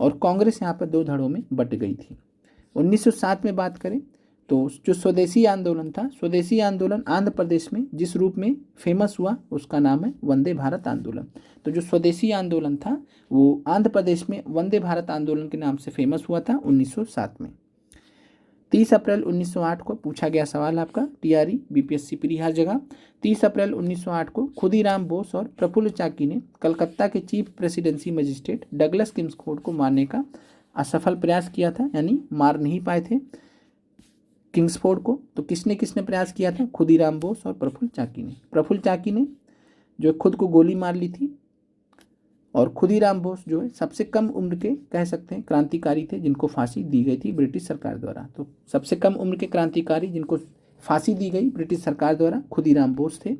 और कांग्रेस यहाँ पर 2 धड़ों में बट गई थी। 1907 में बात करें तो जो स्वदेशी आंदोलन था, स्वदेशी आंदोलन आंध्र प्रदेश में जिस रूप में फेमस हुआ उसका नाम है वंदे भारत आंदोलन। तो जो स्वदेशी आंदोलन था वो आंध्र प्रदेश में वंदे भारत आंदोलन के नाम से फेमस हुआ था 1907 में। 30 अप्रैल 1908 को पूछा गया सवाल आपका टीआरई बीपीएससी प्री हर जगह। 30 अप्रैल 1908 को खुदीराम बोस और प्रफुल्ल चाकी ने कलकत्ता के chief presidency magistrate Douglas Kingsford को मारने का असफल प्रयास किया था, यानी मार नहीं पाए थे किंग्सफोर्ड को। तो किसने किसने प्रयास किया था? खुदीराम बोस और प्रफुल्ल चाकी ने। प्रफुल्ल चाकी ने जो खुद को गोली मार ली थी और खुदीराम बोस जो है सबसे कम उम्र के कह सकते हैं क्रांतिकारी थे जिनको फांसी दी गई थी ब्रिटिश सरकार द्वारा। तो सबसे कम उम्र के क्रांतिकारी जिनको फांसी दी गई ब्रिटिश सरकार द्वारा खुदीराम बोस थे।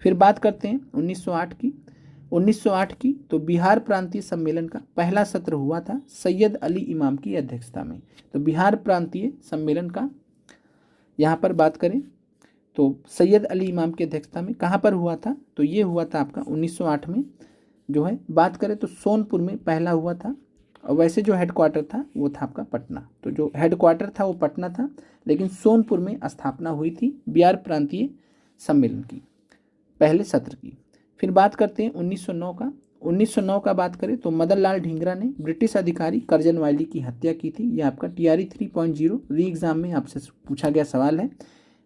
फिर बात करते हैं 1908 की तो बिहार प्रांतीय सम्मेलन का पहला सत्र हुआ था सैयद अली इमाम की अध्यक्षता में। तो बिहार प्रांतीय सम्मेलन का यहाँ पर बात करें तो सैयद अली इमाम की अध्यक्षता में कहाँ पर हुआ था? तो ये हुआ था आपका 1908 में जो है बात करें तो सोनपुर में पहला हुआ था। और वैसे जो हेडक्वार्टर था वो था आपका पटना। तो जो हेडक्वार्टर था वो पटना था, लेकिन सोनपुर में स्थापना हुई थी बिहार प्रांतीय सम्मेलन की पहले सत्र की। फिर बात करते हैं 1909 का। 1909 का बात करें तो मदन लाल ढींगरा ने ब्रिटिश अधिकारी कर्जन वायली की हत्या की थी। ये आपका टीआरई 3.0 री एग्जाम में आपसे पूछा गया सवाल है।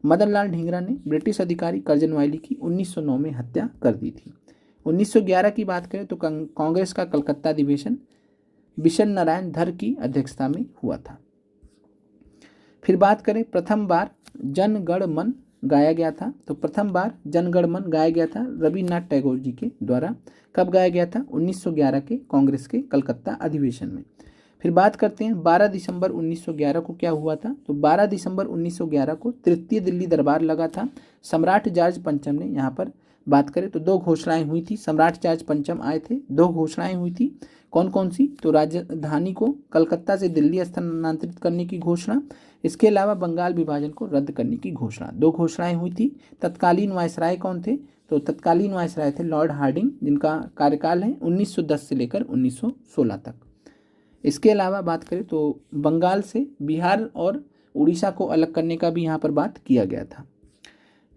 मदन लाल ढींगरा ने ब्रिटिश अधिकारी कर्जन वायली की 1909 में हत्या कर दी थी। 1911 की बात करें तो कांग्रेस का कलकत्ता अधिवेशन बिशन नारायण धर की अध्यक्षता में हुआ था। फिर बात करें प्रथम बार जन गण मन गाया गया था? तो प्रथम बार जनगण मन गाया गया था रविन्द्रनाथ टैगोर जी के द्वारा। कब गाया गया था? 1911 के कांग्रेस के कलकत्ता अधिवेशन में। फिर बात करते हैं 12 दिसंबर 1911 को क्या हुआ था? तो 12 दिसंबर 1911 को तृतीय दिल्ली दरबार लगा था। सम्राट जॉर्ज पंचम ने, यहाँ पर बात करें तो दो घोषणाएं हुई थी। सम्राट जॉर्ज पंचम आए थे, दो घोषणाएं हुई थी। कौन कौन सी? तो राजधानी को कलकत्ता से दिल्ली स्थानांतरित करने की घोषणा, इसके अलावा बंगाल विभाजन को रद्द करने की घोषणा। दो घोषणाएं हुई थी। तत्कालीन वायसराय कौन थे? तो तत्कालीन वायसराय थे लॉर्ड हार्डिंग, जिनका कार्यकाल है 1910 से लेकर 1916 तक। इसके अलावा बात करें तो बंगाल से बिहार और उड़ीसा को अलग करने का भी यहाँ पर बात किया गया था।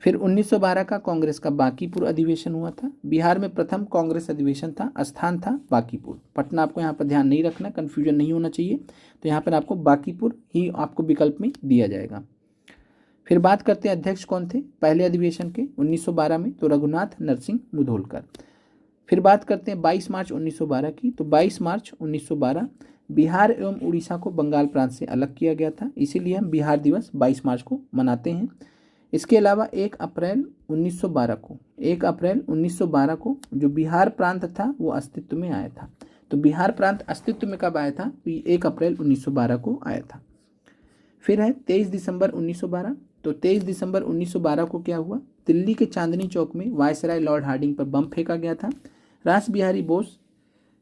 फिर 1912 का कांग्रेस का बांकीपुर अधिवेशन हुआ था। बिहार में प्रथम कांग्रेस अधिवेशन था, स्थान था बांकीपुर। पटना आपको यहाँ पर ध्यान नहीं रखना, कन्फ्यूजन नहीं होना चाहिए। तो यहाँ पर आपको बांकीपुर ही आपको विकल्प में दिया जाएगा। फिर बात करते हैं अध्यक्ष कौन थे पहले अधिवेशन के 1912 में? तो रघुनाथ नरसिंह मुधोलकर। फिर बात करते हैं 22 मार्च 1912 की। तो 22 मार्च 1912 बिहार एवं उड़ीसा को बंगाल प्रांत से अलग किया गया था, इसीलिए हम बिहार दिवस 22 मार्च को मनाते हैं। इसके अलावा 1 अप्रैल 1912 को जो बिहार प्रांत था वो अस्तित्व में आया था। तो बिहार प्रांत अस्तित्व में कब आया था? तो 1 अप्रैल 1912 को आया था। फिर है 23 दिसंबर 1912। तो 23 दिसंबर 1912 को क्या हुआ? दिल्ली के चांदनी चौक में वायसराय लॉर्ड हार्डिंग पर बम फेंका गया था। रास बिहारी बोस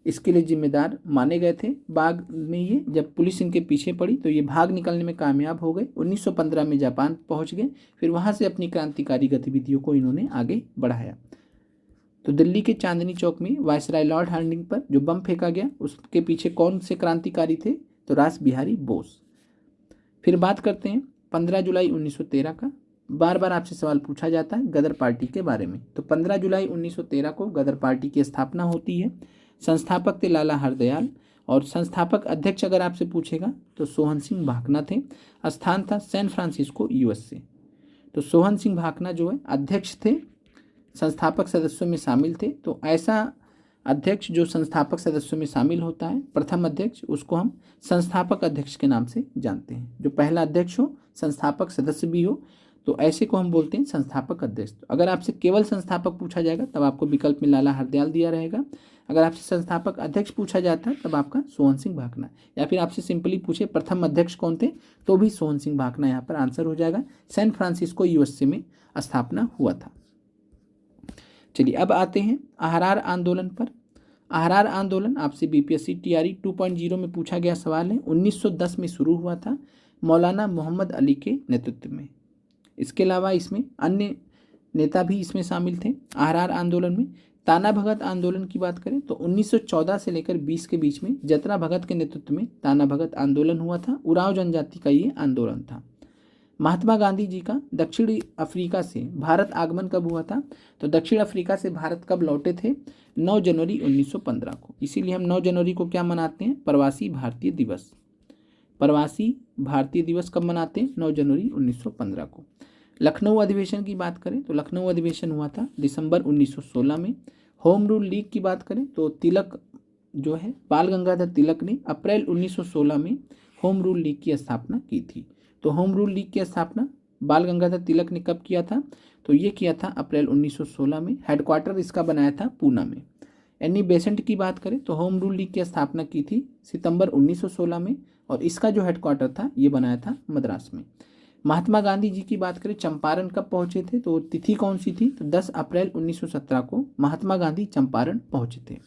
इसके लिए जिम्मेदार माने गए थे। बाद में ये जब पुलिस इनके पीछे पड़ी तो ये भाग निकलने में कामयाब हो गए। 1915 में जापान पहुंच गए, फिर वहां से अपनी क्रांतिकारी गतिविधियों को इन्होंने आगे बढ़ाया। तो दिल्ली के चांदनी चौक में वायसराय लॉर्ड हार्डिंग पर जो बम फेंका गया उसके पीछे कौन से क्रांतिकारी थे? तो रास बिहारी बोस। फिर बात करते हैं 15 जुलाई 1913 का। बार बार आपसे सवाल पूछा जाता है गदर पार्टी के बारे में। तो 15 जुलाई 1913 को गदर पार्टी की स्थापना होती है। संस्थापक थे लाला हरदयाल और संस्थापक अध्यक्ष अगर आपसे पूछेगा तो सोहन सिंह भाकना थे। स्थान था सैन फ्रांसिस्को यूएसए। तो सोहन सिंह भाकना जो है अध्यक्ष थे, संस्थापक सदस्यों में शामिल थे। तो ऐसा अध्यक्ष जो संस्थापक सदस्यों में शामिल होता है, प्रथम अध्यक्ष, उसको हम संस्थापक अध्यक्ष के नाम से जानते हैं। जो पहला अध्यक्ष हो, संस्थापक सदस्य भी हो, तो ऐसे को हम बोलते हैं संस्थापक अध्यक्ष। तो अगर आपसे केवल संस्थापक पूछा जाएगा तब आपको विकल्प में लाला हरदयाल दिया रहेगा। अगर आपसे संस्थापक अध्यक्ष पूछा जाता है तब आपका सोहन सिंह भाकना, या फिर आपसे सिंपली पूछे प्रथम अध्यक्ष कौन थे तो भी सोहन सिंह भाकना यहाँ पर आंसर हो जाएगा। सैन फ्रांसिस्को यूएसए में स्थापना हुआ था। चलिए अब आते हैं अहरार आंदोलन पर। अहरार आंदोलन आपसे बीपीएससी टीआरई 2.0 में पूछा गया सवाल है। 1910 में शुरू हुआ था मौलाना मोहम्मद अली के नेतृत्व में। इसके अलावा इसमें अन्य नेता भी इसमें शामिल थे अहरार आंदोलन में। ताना भगत आंदोलन की बात करें तो 1914 से लेकर 20 के बीच में जतरा भगत के नेतृत्व में ताना भगत आंदोलन हुआ था। उरांव जनजाति का ये आंदोलन था। महात्मा गांधी जी का दक्षिण अफ्रीका से भारत आगमन कब हुआ था? तो दक्षिण अफ्रीका से भारत कब लौटे थे? 9 जनवरी 1915 को। इसीलिए हम 9 जनवरी को क्या मनाते हैं? प्रवासी भारतीय दिवस। प्रवासी भारतीय दिवस कब मनाते हैं? 9 जनवरी 1915 को। लखनऊ अधिवेशन की बात करें तो लखनऊ अधिवेशन हुआ था दिसंबर 1916 में। होम रूल लीग की बात करें तो तिलक जो है बाल गंगाधर तिलक ने अप्रैल 1916 में होम रूल लीग की स्थापना की थी। तो होम रूल लीग की स्थापना बाल गंगाधर तिलक ने कब किया था? तो ये किया था अप्रैल 1916 में। हेडक्वार्टर इसका बनाया था पूना में। एनी बेसेंट की बात करें तो होम रूल लीग की स्थापना की थी सितंबर 1916 में और इसका जो हेडक्वार्टर था ये बनाया था मद्रास में। महात्मा गांधी जी की बात करें चंपारण कब पहुंचे थे तो तिथि कौन सी थी? तो 10 अप्रैल 1917 को महात्मा गांधी चंपारण पहुंचे थे।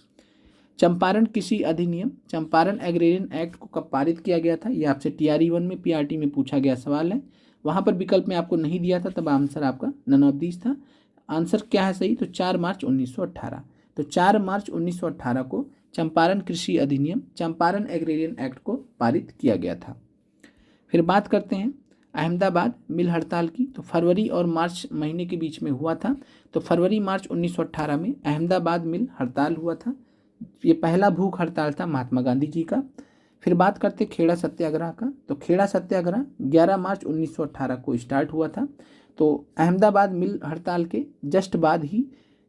चंपारण कृषि अधिनियम, चंपारण एग्रेरियन एक्ट को कब पारित किया गया था? ये आपसे टीआरई 1 में पीआरटी में पूछा गया सवाल है। वहां पर विकल्प में आपको नहीं दिया था, तब आंसर आपका नन ऑफ दीज था। आंसर क्या है सही? तो 4 मार्च 1918। तो 4 मार्च 1918 को चंपारण कृषि अधिनियम, चंपारण एग्रेरियन एक्ट को पारित किया गया था। फिर बात करते हैं अहमदाबाद मिल हड़ताल की। तो फरवरी और मार्च महीने के बीच में हुआ था। तो फरवरी मार्च 1918 में अहमदाबाद मिल हड़ताल हुआ था। ये पहला भूख हड़ताल था महात्मा गांधी जी का। फिर बात करते खेड़ा सत्याग्रह का। तो खेड़ा सत्याग्रह 11 मार्च 1918 को स्टार्ट हुआ था। तो अहमदाबाद मिल हड़ताल के जस्ट बाद ही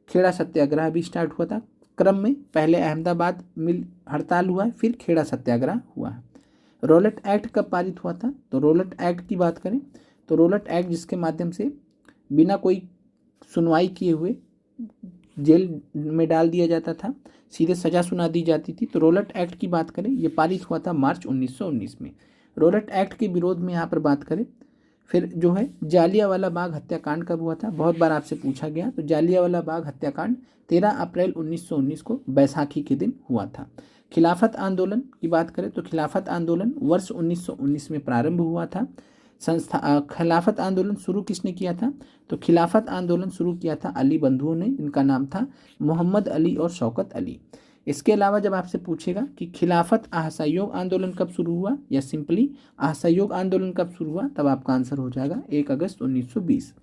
खेड़ा सत्याग्रह भी स्टार्ट हुआ था। क्रम में पहले अहमदाबाद मिल हड़ताल हुआ है, फिर खेड़ा सत्याग्रह हुआ है। रोलेट एक्ट कब पारित हुआ था? तो रोलेट एक्ट की बात करें तो रोलेट एक्ट जिसके माध्यम से बिना कोई सुनवाई किए हुए जेल में डाल दिया जाता था, सीधे सज़ा सुना दी जाती थी। तो रोलट एक्ट की बात करें, ये पारित हुआ था मार्च 1919 में। रोलट एक्ट के विरोध में यहाँ पर बात करें, फिर जो है जालियांवाला बाग हत्याकांड कब हुआ था, बहुत बार आपसे पूछा गया। तो जालियांवाला बाग हत्याकांड 13 अप्रैल 1919 को बैसाखी के दिन हुआ था। खिलाफत आंदोलन की बात करें तो खिलाफत आंदोलन वर्ष 1919 में प्रारंभ हुआ था। खिलाफत आंदोलन शुरू किसने किया था, तो खिलाफत आंदोलन शुरू किया था अली बंधुओं ने, इनका नाम था मोहम्मद अली और शौकत अली। इसके अलावा जब आपसे पूछेगा कि खिलाफत असहयोग आंदोलन कब शुरू हुआ या सिंपली असहयोग आंदोलन कब शुरू हुआ, तब आपका आंसर हो जाएगा 1 अगस्त 1920।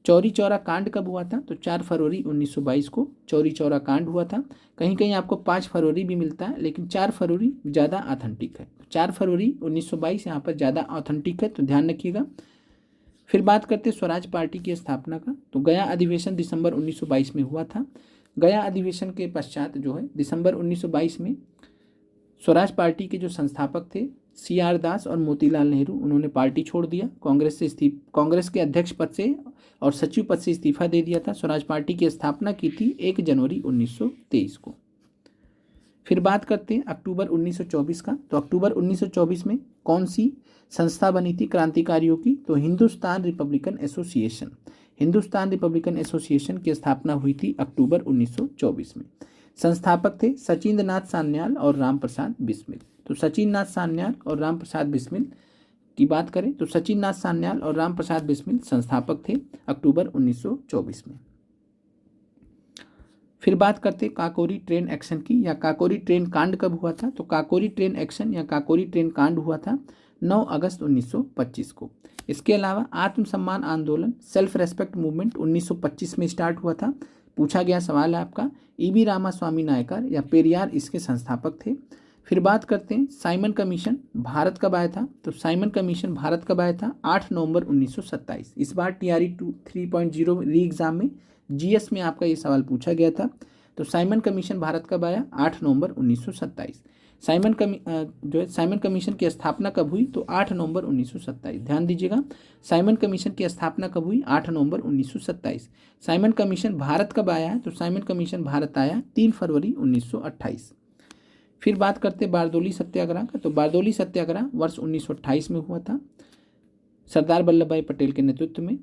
चौरी चौरा कांड कब हुआ था, तो 4 फरवरी 1922 को चौरी चौरा कांड हुआ था। कहीं कहीं आपको 5 फरवरी भी मिलता है, लेकिन 4 फरवरी ज़्यादा ऑथेंटिक है। 4 फरवरी 1922 यहाँ पर ज़्यादा ऑथेंटिक है, तो ध्यान रखिएगा। फिर बात करते हैं स्वराज पार्टी की स्थापना का, तो गया अधिवेशन दिसंबर 1922 में हुआ था। गया अधिवेशन के पश्चात जो है दिसंबर 1922 में स्वराज पार्टी के जो संस्थापक थे CR दास और मोतीलाल नेहरू, उन्होंने पार्टी छोड़ दिया, कांग्रेस के अध्यक्ष पद से और सचिव पद से इस्तीफा दे दिया था। स्वराज पार्टी की स्थापना की थी 1 जनवरी 1923 को। फिर बात करते हैं अक्टूबर 1924 का, तो अक्टूबर 1924 में कौन सी संस्था बनी थी क्रांतिकारियों की, तो Hindustan Republican association. Hindustan Republican association की स्थापना हुई थी अक्टूबर 1924 में। संस्थापक थे सचिंद्र नाथ सान्याल और राम प्रसाद बिस्मिल। तो सचिन नाथ सान्याल और राम प्रसाद बिस्मिल की बात करें तो सचिन नाथ सान्याल और राम प्रसाद बिस्मिल संस्थापक थे अक्टूबर 1924 में। फिर बात करते काकोरी ट्रेन एक्शन की या काकोरी ट्रेन कांड कब हुआ था, तो काकोरी ट्रेन एक्शन या काकोरी ट्रेन कांड हुआ था 9 अगस्त 1925 को। इसके अलावा आत्मसम्मान आंदोलन सेल्फ रेस्पेक्ट मूवमेंट 1925 में स्टार्ट हुआ था। पूछा गया सवाल है आपका, EB रामास्वामी नायकर या पेरियार इसके संस्थापक थे। फिर बात करते हैं साइमन कमीशन भारत कब आया था, तो साइमन कमीशन भारत कब आया था 8 नवंबर 1927। इस बार TRE 3.0 री एग्जाम में GS में आपका ये सवाल पूछा गया था। तो साइमन कमीशन भारत कब आया 8 नवंबर 1927। साइमन कमीशन की स्थापना कब हुई, तो 8 नवंबर 1927। ध्यान दीजिएगा, साइमन कमीशन की स्थापना कब हुई 8 नवंबर 1927। साइमन कमीशन भारत कब आया है, तो साइमन कमीशन भारत आया 3 फरवरी 1928। फिर बात करते हैं बारदोली सत्याग्रह का, तो बारदोली सत्याग्रह वर्ष 1928 में हुआ था सरदार वल्लभ भाई पटेल के नेतृत्व में।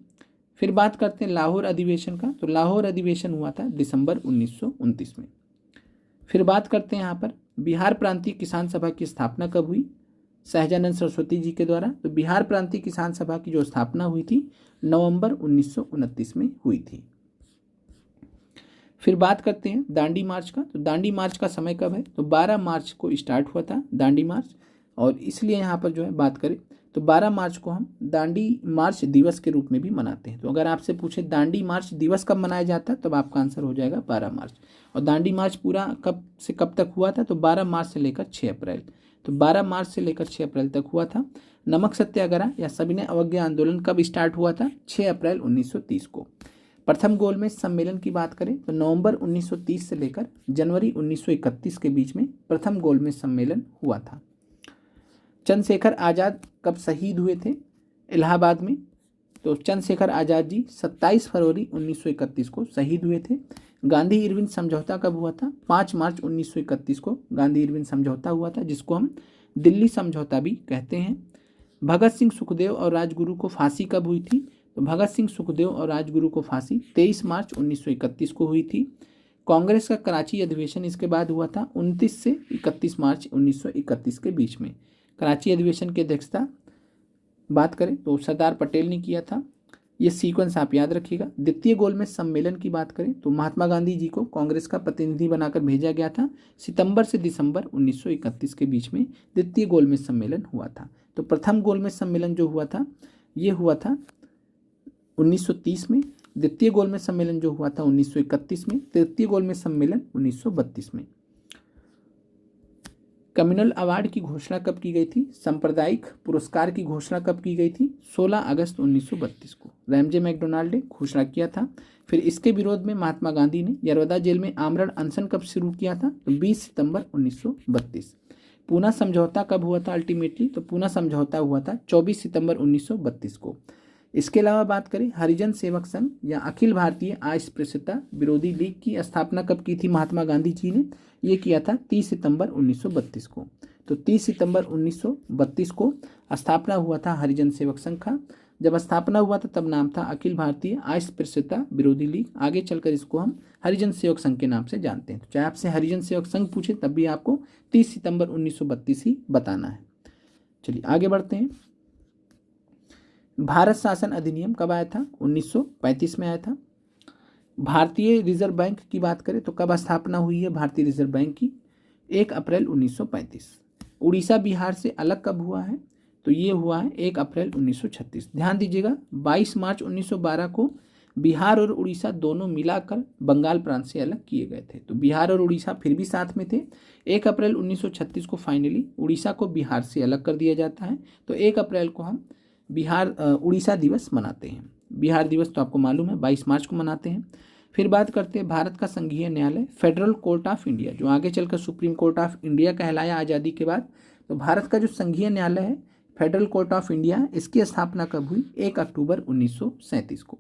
फिर बात करते हैं लाहौर अधिवेशन का, तो लाहौर अधिवेशन हुआ था दिसंबर 1929 में। फिर बात करते हैं यहाँ पर बिहार प्रांतीय किसान सभा की स्थापना कब हुई, सहजानंद सरस्वती जी के द्वारा। तो बिहार प्रांतीय किसान सभा की जो स्थापना हुई थी नवंबर 1929 में हुई थी। फिर बात करते हैं दांडी मार्च का, तो दांडी मार्च का समय कब है, तो 12 मार्च को स्टार्ट हुआ था दांडी मार्च, और इसलिए यहाँ पर जो है बात करें तो 12 मार्च को हम दांडी मार्च दिवस के रूप में भी मनाते हैं। तो अगर आपसे पूछे दांडी मार्च दिवस कब मनाया जाता है, तब आपका आंसर हो जाएगा 12 मार्च। और दांडी मार्च पूरा कब से कब तक हुआ था, तो 12 मार्च से लेकर 6 अप्रैल। तो 12 मार्च से लेकर 6 अप्रैल तक हुआ था। नमक सत्याग्रह या सविनय अवज्ञा आंदोलन कब स्टार्ट हुआ था, 6 अप्रैल 1930 को। प्रथम गोलमेज सम्मेलन की बात करें तो नवंबर 1930 से लेकर जनवरी 1931 के बीच में प्रथम गोलमेज सम्मेलन हुआ था। चंद्रशेखर आज़ाद कब शहीद हुए थे, इलाहाबाद में, तो चंद्रशेखर आज़ाद जी 27 फरवरी 1931 को शहीद हुए थे। गांधी इरविन समझौता कब हुआ था, 5 मार्च 1931 को गांधी इरविन समझौता हुआ था, जिसको हम दिल्ली समझौता भी कहते हैं। भगत सिंह सुखदेव और राजगुरु को फांसी कब हुई थी, तो भगत सिंह सुखदेव और राजगुरु को फांसी 23 मार्च 1931 को हुई थी। कांग्रेस का कराची अधिवेशन इसके बाद हुआ था 29 से 31 मार्च 1931 के बीच में। कराची अधिवेशन की अध्यक्षता बात करें तो सरदार पटेल ने किया था। ये सीक्वेंस आप याद रखिएगा। द्वितीय गोलमेज सम्मेलन की बात करें तो महात्मा गांधी जी को कांग्रेस का प्रतिनिधि बनाकर भेजा गया था। सितंबर से दिसंबर 1931 के बीच में द्वितीय गोलमेज सम्मेलन हुआ था। तो प्रथम गोलमेज सम्मेलन जो हुआ था ये हुआ था 1930 में, द्वितीय गोलमेज सम्मेलन जो हुआ था 1931 में, तृतीय गोलमेज सम्मेलन 1932 में। कम्युनल अवार्ड की घोषणा कब की गई थी, सांप्रदायिक पुरस्कार की घोषणा कब की गई थी, 16 अगस्त 1932 को रैमजे मैकडोनाल्ड ने घोषणा किया था। फिर इसके विरोध में महात्मा गांधी ने यरवदा जेल में आमरण अनशन कब शुरू किया था, तो 20 सितंबर 1932। पूना समझौता कब हुआ था अल्टीमेटली, तो पूना समझौता हुआ था 24 सितंबर 1932 को। इसके अलावा बात करें हरिजन सेवक संघ या अखिल भारतीय अस्पृश्यता विरोधी लीग की स्थापना कब की थी महात्मा गांधी जी ने? ये किया था 30 सितंबर 1932 को। तो 30 सितंबर 1932 को स्थापना हुआ था हरिजन सेवक संघ का। जब स्थापना हुआ था तब नाम था अखिल भारतीय अस्पृश्यता विरोधी लीग। आगे चलकर इसको हम हरिजन सेवक संघ के नाम से जानते हैं। तो चाहे आपसे हरिजन सेवक संघ पूछे तब भी आपको 30 सितंबर 1932 ही बताना है। चलिए आगे बढ़ते हैं। भारत शासन अधिनियम कब आया था? 1935 में आया था। भारतीय रिजर्व बैंक की बात करें तो कब स्थापना हुई है भारतीय रिजर्व बैंक की? 1 अप्रैल 1935। उड़ीसा बिहार से अलग कब हुआ है? तो ये हुआ है 1 अप्रैल 1936। ध्यान दीजिएगा 22 मार्च 1912 को बिहार और उड़ीसा दोनों मिलाकर बंगाल प्रांत से अलग किए गए थे। तो बिहार और उड़ीसा फिर भी साथ में थे। 1 अप्रैल 1936 को फाइनली उड़ीसा को बिहार से अलग कर दिया जाता है। तो 1 अप्रैल को हम उड़ीसा दिवस मनाते हैं। बिहार दिवस तो आपको मालूम है 22 मार्च को मनाते हैं। फिर बात करते हैं भारत का संघीय न्यायालय फेडरल कोर्ट ऑफ इंडिया, जो आगे चलकर सुप्रीम कोर्ट ऑफ इंडिया कहलाया आज़ादी के बाद। तो भारत का जो संघीय न्यायालय है फेडरल कोर्ट ऑफ इंडिया, इसकी स्थापना कब हुई? 1 अक्टूबर 1937 को।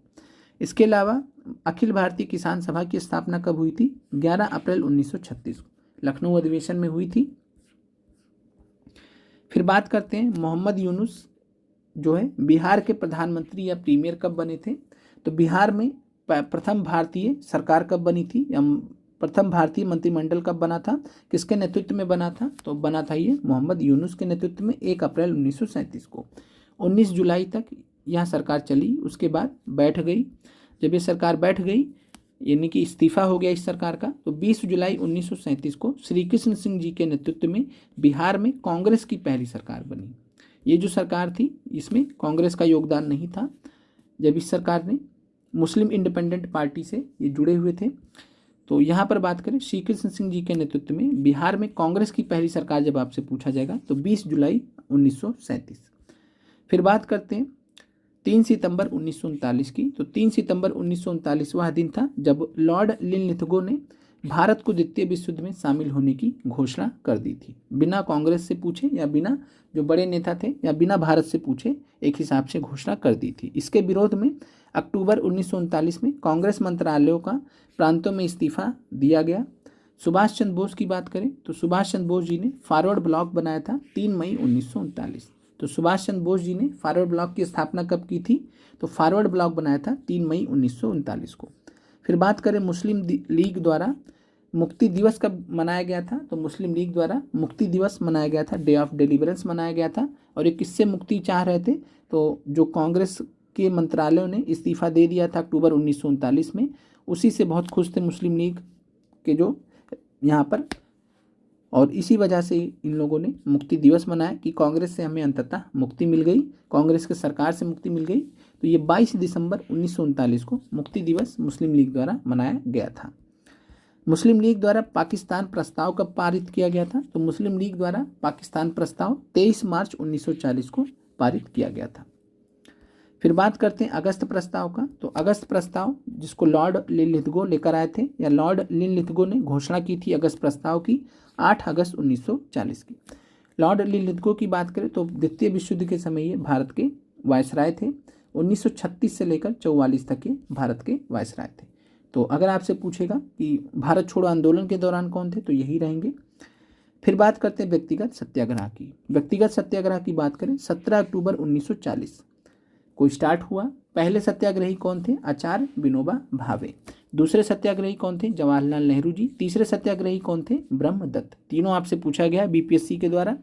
इसके अलावा अखिल भारतीय किसान सभा की स्थापना कब हुई थी? 11 अप्रैल 1936 को लखनऊ अधिवेशन में हुई थी। फिर बात करते हैं मोहम्मद यूनुस जो है बिहार के प्रधानमंत्री या प्रीमियर कब बने थे? तो बिहार में प्रथम भारतीय सरकार कब बनी थी या प्रथम भारतीय मंत्रिमंडल कब बना था? किसके नेतृत्व में बना था? तो बना था ये मोहम्मद यूनुस के नेतृत्व में 1 अप्रैल 1937 को। 19 जुलाई तक यह सरकार चली, उसके बाद बैठ गई। जब ये सरकार बैठ गई यानी कि इस्तीफा हो गया इस सरकार का, तो 20 जुलाई 1937 को श्री कृष्ण सिंह जी के नेतृत्व में बिहार में कांग्रेस की पहली सरकार बनी। ये जो सरकार थी इसमें कांग्रेस का योगदान नहीं था। जब इस सरकार ने मुस्लिम इंडिपेंडेंट पार्टी से ये जुड़े हुए थे। तो यहाँ पर बात करें श्री कृष्ण सिंह जी के नेतृत्व में बिहार में कांग्रेस की पहली सरकार जब आपसे पूछा जाएगा तो 20 जुलाई 1937। फिर बात करते हैं 3 सितंबर 1939 की। तो 3 सितंबर 1939 वह दिन था जब लॉर्ड लिनलिथगो ने भारत को द्वितीय विश्व युद्ध में शामिल होने की घोषणा कर दी थी। बिना कांग्रेस से पूछे या बिना जो बड़े नेता थे या बिना भारत से पूछे एक हिसाब से घोषणा कर दी थी। इसके विरोध में अक्टूबर 1939 में कांग्रेस मंत्रालयों का प्रांतों में इस्तीफा दिया गया। सुभाष चंद्र बोस की बात करें तो सुभाष चंद्र बोस जी ने फॉरवर्ड ब्लॉक बनाया था 3 मई 1939। तो सुभाष चंद्र बोस जी ने फॉरवर्ड ब्लॉक की स्थापना कब की थी? तो फॉरवर्ड ब्लॉक बनाया था 3 मई 1939 को। फिर बात करें मुस्लिम लीग द्वारा मुक्ति दिवस कब मनाया गया था? तो मुस्लिम लीग द्वारा मुक्ति दिवस मनाया गया था, डे ऑफ डिलीवरेंस मनाया गया था। और ये किससे मुक्ति चाह रहे थे? तो जो कांग्रेस के मंत्रालयों ने इस्तीफा दे दिया था अक्टूबर 1939 में, उसी से बहुत खुश थे मुस्लिम लीग के जो यहाँ पर, और इसी वजह से इन लोगों ने मुक्ति दिवस मनाया कि कांग्रेस से हमें अंततः मुक्ति मिल गई, कांग्रेस के सरकार से मुक्ति मिल गई। तो ये 22 दिसंबर 1939 को मुक्ति दिवस मुस्लिम लीग द्वारा मनाया गया था। मुस्लिम लीग द्वारा पाकिस्तान प्रस्ताव कब पारित किया गया था? तो मुस्लिम लीग द्वारा पाकिस्तान प्रस्ताव 23 मार्च 1940 को पारित किया गया था। फिर बात करते हैं अगस्त प्रस्ताव का। तो अगस्त प्रस्ताव जिसको लॉर्ड लिनलिथगो लेकर आए थे या लॉर्ड लिनलिथगो ने घोषणा की थी अगस्त प्रस्ताव की 8 अगस्त 1940 की। लॉर्ड लिनलिथगो की बात करें तो द्वितीय विश्व युद्ध के समय ये भारत के वायसराय थे। 1936 से लेकर 44 तक के भारत के वायसराय थे। तो अगर आपसे पूछेगा कि भारत छोड़ो आंदोलन के दौरान कौन थे तो यही रहेंगे। फिर बात करते हैं व्यक्तिगत सत्याग्रह की। व्यक्तिगत सत्याग्रह की बात करें 17 अक्टूबर 1940 को स्टार्ट हुआ। पहले सत्याग्रही कौन थे? आचार्य विनोबा भावे। दूसरे सत्याग्रही कौन थे? जवाहरलाल नेहरू जी। तीसरे सत्याग्रही कौन थे? ब्रह्मदत्त। तीनों आपसे पूछा गया बीपीएससी के द्वारा।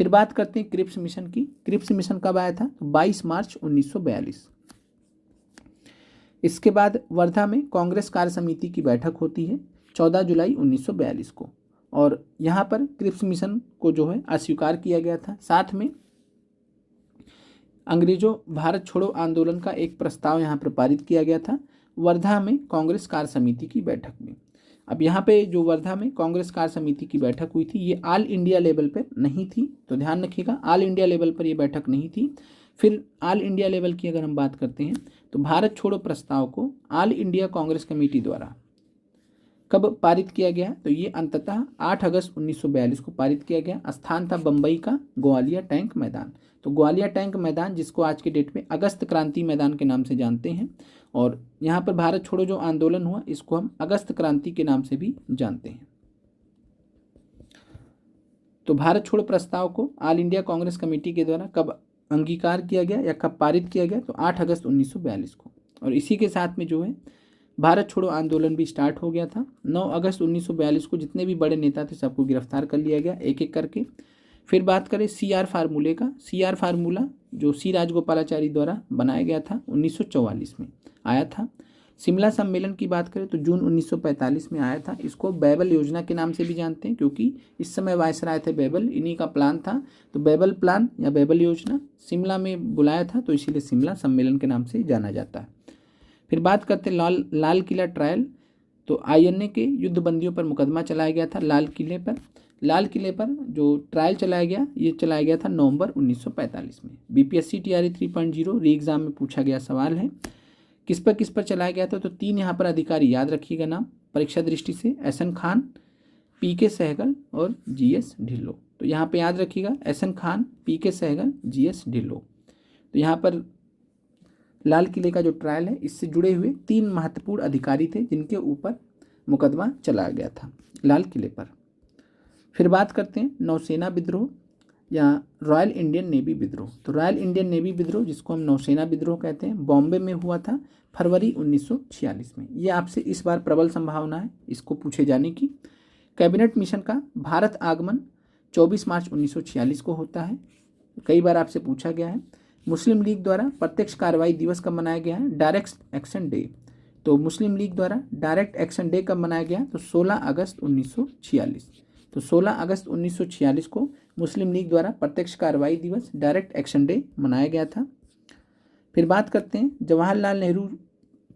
फिर बात करते हैं क्रिप्स मिशन की। क्रिप्स मिशन कब आया था? 22 मार्च 1942। इसके बाद वर्धा में कांग्रेस कार्य समिति की बैठक होती है 14 जुलाई 1942 को, और यहाँ पर क्रिप्स मिशन को जो है अस्वीकार किया गया था। साथ में अंग्रेजों भारत छोड़ो आंदोलन का एक प्रस्ताव यहाँ पर पारित किया गया था वर्धा में कांग्रेस कार्य समिति की बैठक में। अब यहाँ पे जो वर्धा में कांग्रेस कार्य समिति की बैठक हुई थी ये ऑल इंडिया लेवल पर नहीं थी, तो ध्यान रखिएगा ऑल इंडिया लेवल पर ये बैठक नहीं थी। फिर ऑल इंडिया लेवल की अगर हम बात करते हैं तो भारत छोड़ो प्रस्ताव को ऑल इंडिया कांग्रेस कमेटी द्वारा कब पारित किया गया? तो ये अंततः 8 अगस्त 1942 को पारित किया गया। स्थान था बम्बई का ग्वालियर टैंक मैदान। तो ग्वालियर टैंक मैदान, जिसको आज के डेट में अगस्त क्रांति मैदान के नाम से जानते हैं, और यहाँ पर भारत छोड़ो जो आंदोलन हुआ इसको हम अगस्त क्रांति के नाम से भी जानते हैं। तो भारत छोड़ो प्रस्ताव को ऑल इंडिया कांग्रेस कमेटी के द्वारा कब अंगीकार किया गया या कब पारित किया गया? तो 8 अगस्त 1942 को। और इसी के साथ में जो है भारत छोड़ो आंदोलन भी स्टार्ट हो गया था। 9 अगस्त 1942 को जितने भी बड़े नेता थे सबको गिरफ्तार कर लिया गया एक एक करके। फिर बात करें CR फार्मूले का, CR फार्मूला जो C राजगोपालाचारी द्वारा बनाया गया था 1944 में आया था। शिमला सम्मेलन की बात करें तो जून 1945 में आया था। इसको बैबल योजना के नाम से भी जानते हैं क्योंकि इस समय वायसराय थे बैबल, इन्हीं का प्लान था। तो बैबल प्लान या बैबल योजना शिमला में बुलाया था, तो इसीलिए शिमला सम्मेलन के नाम से जाना जाता है। फिर बात करते हैं लाल किला ट्रायल। तो INA के युद्धबंदियों पर मुकदमा चलाया गया था लाल किले पर। लाल किले पर जो ट्रायल चलाया गया ये चलाया गया था नवंबर 1945 में। BPSC TRE 3.0 री एग्जाम में पूछा गया सवाल है। किस पर चलाया गया था? तो 3 यहाँ पर अधिकारी याद रखिएगा नाम परीक्षा दृष्टि से, एहसन खान, PK सहगल और GS ढिल्लों। तो यहाँ पे याद रखिएगा एहसन खान, PK सहगल, GS ढिल्लों। तो यहाँ पर लाल किले का जो ट्रायल है इससे जुड़े हुए 3 महत्वपूर्ण अधिकारी थे जिनके ऊपर मुकदमा चलाया गया था लाल किले पर। फिर बात करते हैं नौसेना विद्रोह या रॉयल इंडियन नेवी विद्रोह। तो रॉयल इंडियन नेवी विद्रोह जिसको हम नौसेना विद्रोह कहते हैं, बॉम्बे में हुआ था फरवरी 1946 में। ये आपसे इस बार प्रबल संभावना है इसको पूछे जाने की। कैबिनेट मिशन का भारत आगमन 24 मार्च 1946 को होता है, कई बार आपसे पूछा गया है। मुस्लिम लीग द्वारा प्रत्यक्ष कार्रवाई दिवस कब मनाया गया है? Direct action day. तो मुस्लिम लीग द्वारा डायरेक्ट एक्शन डे कब मनाया गया? तो 16 अगस्त 1946। तो 16 अगस्त 1946 को मुस्लिम लीग द्वारा प्रत्यक्ष कार्रवाई दिवस डायरेक्ट एक्शन डे मनाया गया था। फिर बात करते हैं जवाहरलाल नेहरू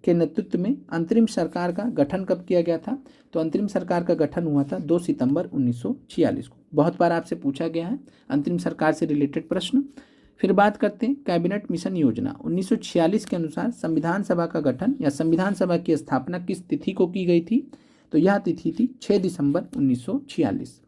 के नेतृत्व में अंतरिम सरकार का गठन कब किया गया था? तो अंतरिम सरकार का गठन हुआ था 2 सितंबर 1946 को। बहुत बार आपसे पूछा गया है अंतरिम सरकार से रिलेटेड प्रश्न। फिर बात करते हैं कैबिनेट मिशन योजना। 1946 के अनुसार संविधान सभा का गठन या संविधान सभा की स्थापना किस तिथि को की गई थी? तो यह तिथि थी 6 दिसंबर 1946।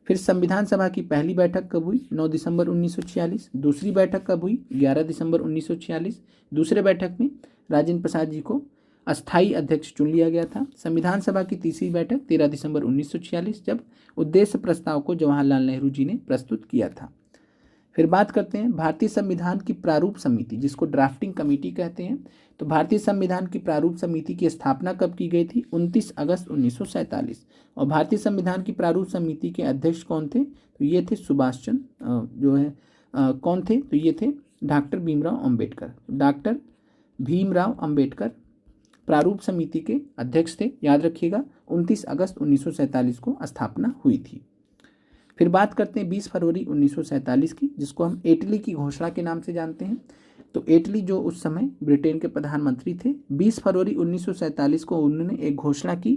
फिर संविधान सभा की पहली बैठक कब हुई? 9 दिसंबर 1946। दूसरी बैठक कब हुई? 11 दिसंबर 1946। दूसरे बैठक में राजेंद्र प्रसाद जी को अस्थायी अध्यक्ष चुन लिया गया था। संविधान सभा की तीसरी बैठक 13 दिसंबर 1946 जब उद्देश्य प्रस्ताव को जवाहरलाल नेहरू जी ने प्रस्तुत किया था। फिर बात करते हैं भारतीय संविधान की प्रारूप समिति जिसको ड्राफ्टिंग कमेटी कहते हैं। तो भारतीय संविधान की प्रारूप समिति की स्थापना कब की गई थी? 29 अगस्त 1947। और भारतीय संविधान की प्रारूप समिति के अध्यक्ष कौन थे? तो ये थे सुभाष चंद्र जो है कौन थे? तो ये थे डॉक्टर भीमराव अंबेडकर। डॉक्टर भीमराव अंबेडकर प्रारूप समिति के अध्यक्ष थे, याद रखिएगा। 29 अगस्त 1947 को स्थापना हुई थी। फिर बात करते हैं 20 फरवरी 1947 की जिसको हम एटली की घोषणा के नाम से जानते हैं। तो एटली जो उस समय ब्रिटेन के प्रधानमंत्री थे, 20 फरवरी 1947 को उन्होंने एक घोषणा की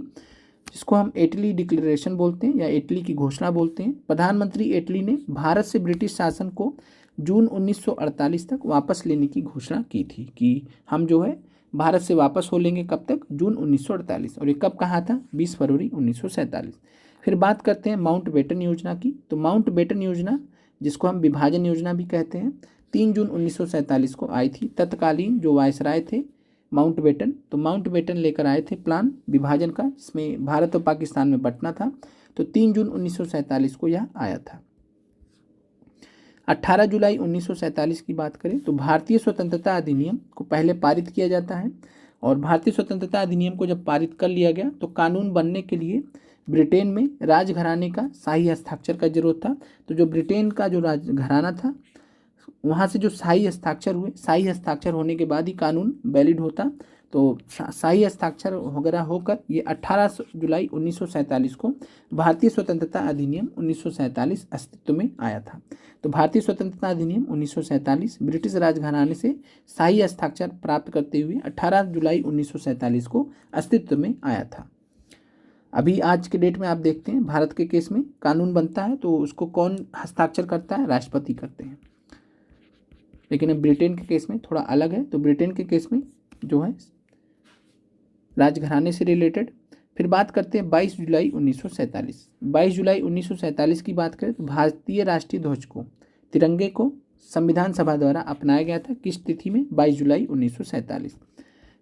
जिसको हम एटली डिक्लेरेशन बोलते हैं या एटली की घोषणा बोलते हैं। प्रधानमंत्री एटली ने भारत से ब्रिटिश शासन को जून 1948 तक वापस लेने की घोषणा की थी कि हम जो है भारत से वापस हो लेंगे। कब तक? जून 1948। और ये कब कहा था? 20 फरवरी 1947। फिर बात करते हैं माउंटबेटन योजना की। तो माउंटबेटन योजना जिसको हम विभाजन योजना भी कहते हैं 3 जून 1947 को आई थी। तत्कालीन जो वायसराय थे माउंटबेटन, तो माउंटबेटन लेकर आए थे प्लान विभाजन का, इसमें भारत और पाकिस्तान में बंटना था। तो 3 जून 1947 को यह आया था। 18 जुलाई 1947 की बात करें तो भारतीय स्वतंत्रता अधिनियम को पहले पारित किया जाता है। और भारतीय स्वतंत्रता अधिनियम को जब पारित कर लिया गया तो कानून बनने के लिए ब्रिटेन में राजघराने का शाही हस्ताक्षर का जरूरत था। तो जो ब्रिटेन का जो राजघराना था वहाँ से जो शाही हस्ताक्षर हुए, शाही हस्ताक्षर होने के बाद ही कानून वैलिड होता। तो शाही हस्ताक्षर वगैरह होकर ये 18 जुलाई 1947 को भारतीय स्वतंत्रता अधिनियम 1947 अस्तित्व में आया था। तो भारतीय स्वतंत्रता अधिनियम 1947 ब्रिटिश राजघराने से शाही हस्ताक्षर प्राप्त करते हुए 18 जुलाई 1947 को अस्तित्व में आया था। अभी आज के डेट में आप देखते हैं भारत के केस में कानून बनता है तो उसको कौन हस्ताक्षर करता है? राष्ट्रपति करते हैं। लेकिन अब ब्रिटेन के केस में थोड़ा अलग है। तो ब्रिटेन के केस में जो है राजघराने से रिलेटेड। फिर बात करते हैं 22 जुलाई 1947। 22 जुलाई 1947 की बात करें तो भारतीय राष्ट्रीय ध्वज को, तिरंगे को संविधान सभा द्वारा अपनाया गया था, किस तिथि में? 22 जुलाई 1947।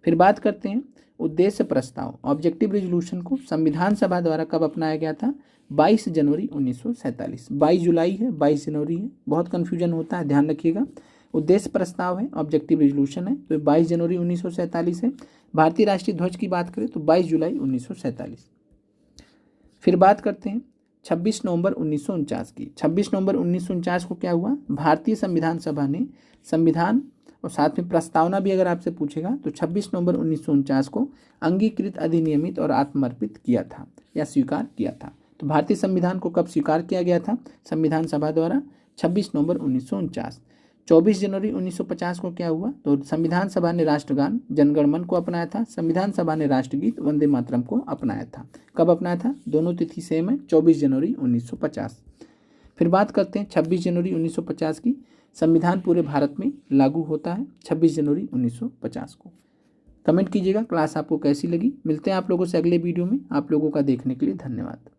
फिर बात करते हैं उद्देश्य प्रस्ताव, ऑब्जेक्टिव रेजोल्यूशन को संविधान सभा द्वारा कब अपनाया गया था? 22 जनवरी 1947। 22 जुलाई है, 22 जनवरी है, बहुत कन्फ्यूजन होता है, ध्यान रखिएगा। उद्देश्य प्रस्ताव है, ऑब्जेक्टिव रेजोल्यूशन है, तो 22 जनवरी 1947 है। भारतीय राष्ट्रीय ध्वज की बात करें तो 22 जुलाई 1947। फिर बात करते हैं 26 नवंबर 1949 की। 26 नवंबर 1949 को क्या हुआ? भारतीय संविधान सभा ने संविधान और साथ में प्रस्तावना भी अगर आपसे पूछेगा तो 26 नवंबर 1949 को अंगीकृत, अधिनियमित और आत्मर्पित किया था या स्वीकार किया था। तो भारतीय संविधान को कब स्वीकार किया गया था संविधान सभा द्वारा? 26 नवंबर 1949। 24 जनवरी 1950 को क्या हुआ? तो संविधान सभा ने राष्ट्रगान जनगण मन को अपनाया था, संविधान सभा ने राष्ट्रगीत वंदे मातरम को अपनाया था। कब अपनाया था? दोनों तिथि सेम है, 24 जनवरी 1950। फिर बात करते हैं 26 जनवरी 1950 की। संविधान पूरे भारत में लागू होता है 26 जनवरी 1950 को। कमेंट कीजिएगा क्लास आपको कैसी लगी। मिलते हैं आप लोगों से अगले वीडियो में। आप लोगों का देखने के लिए धन्यवाद।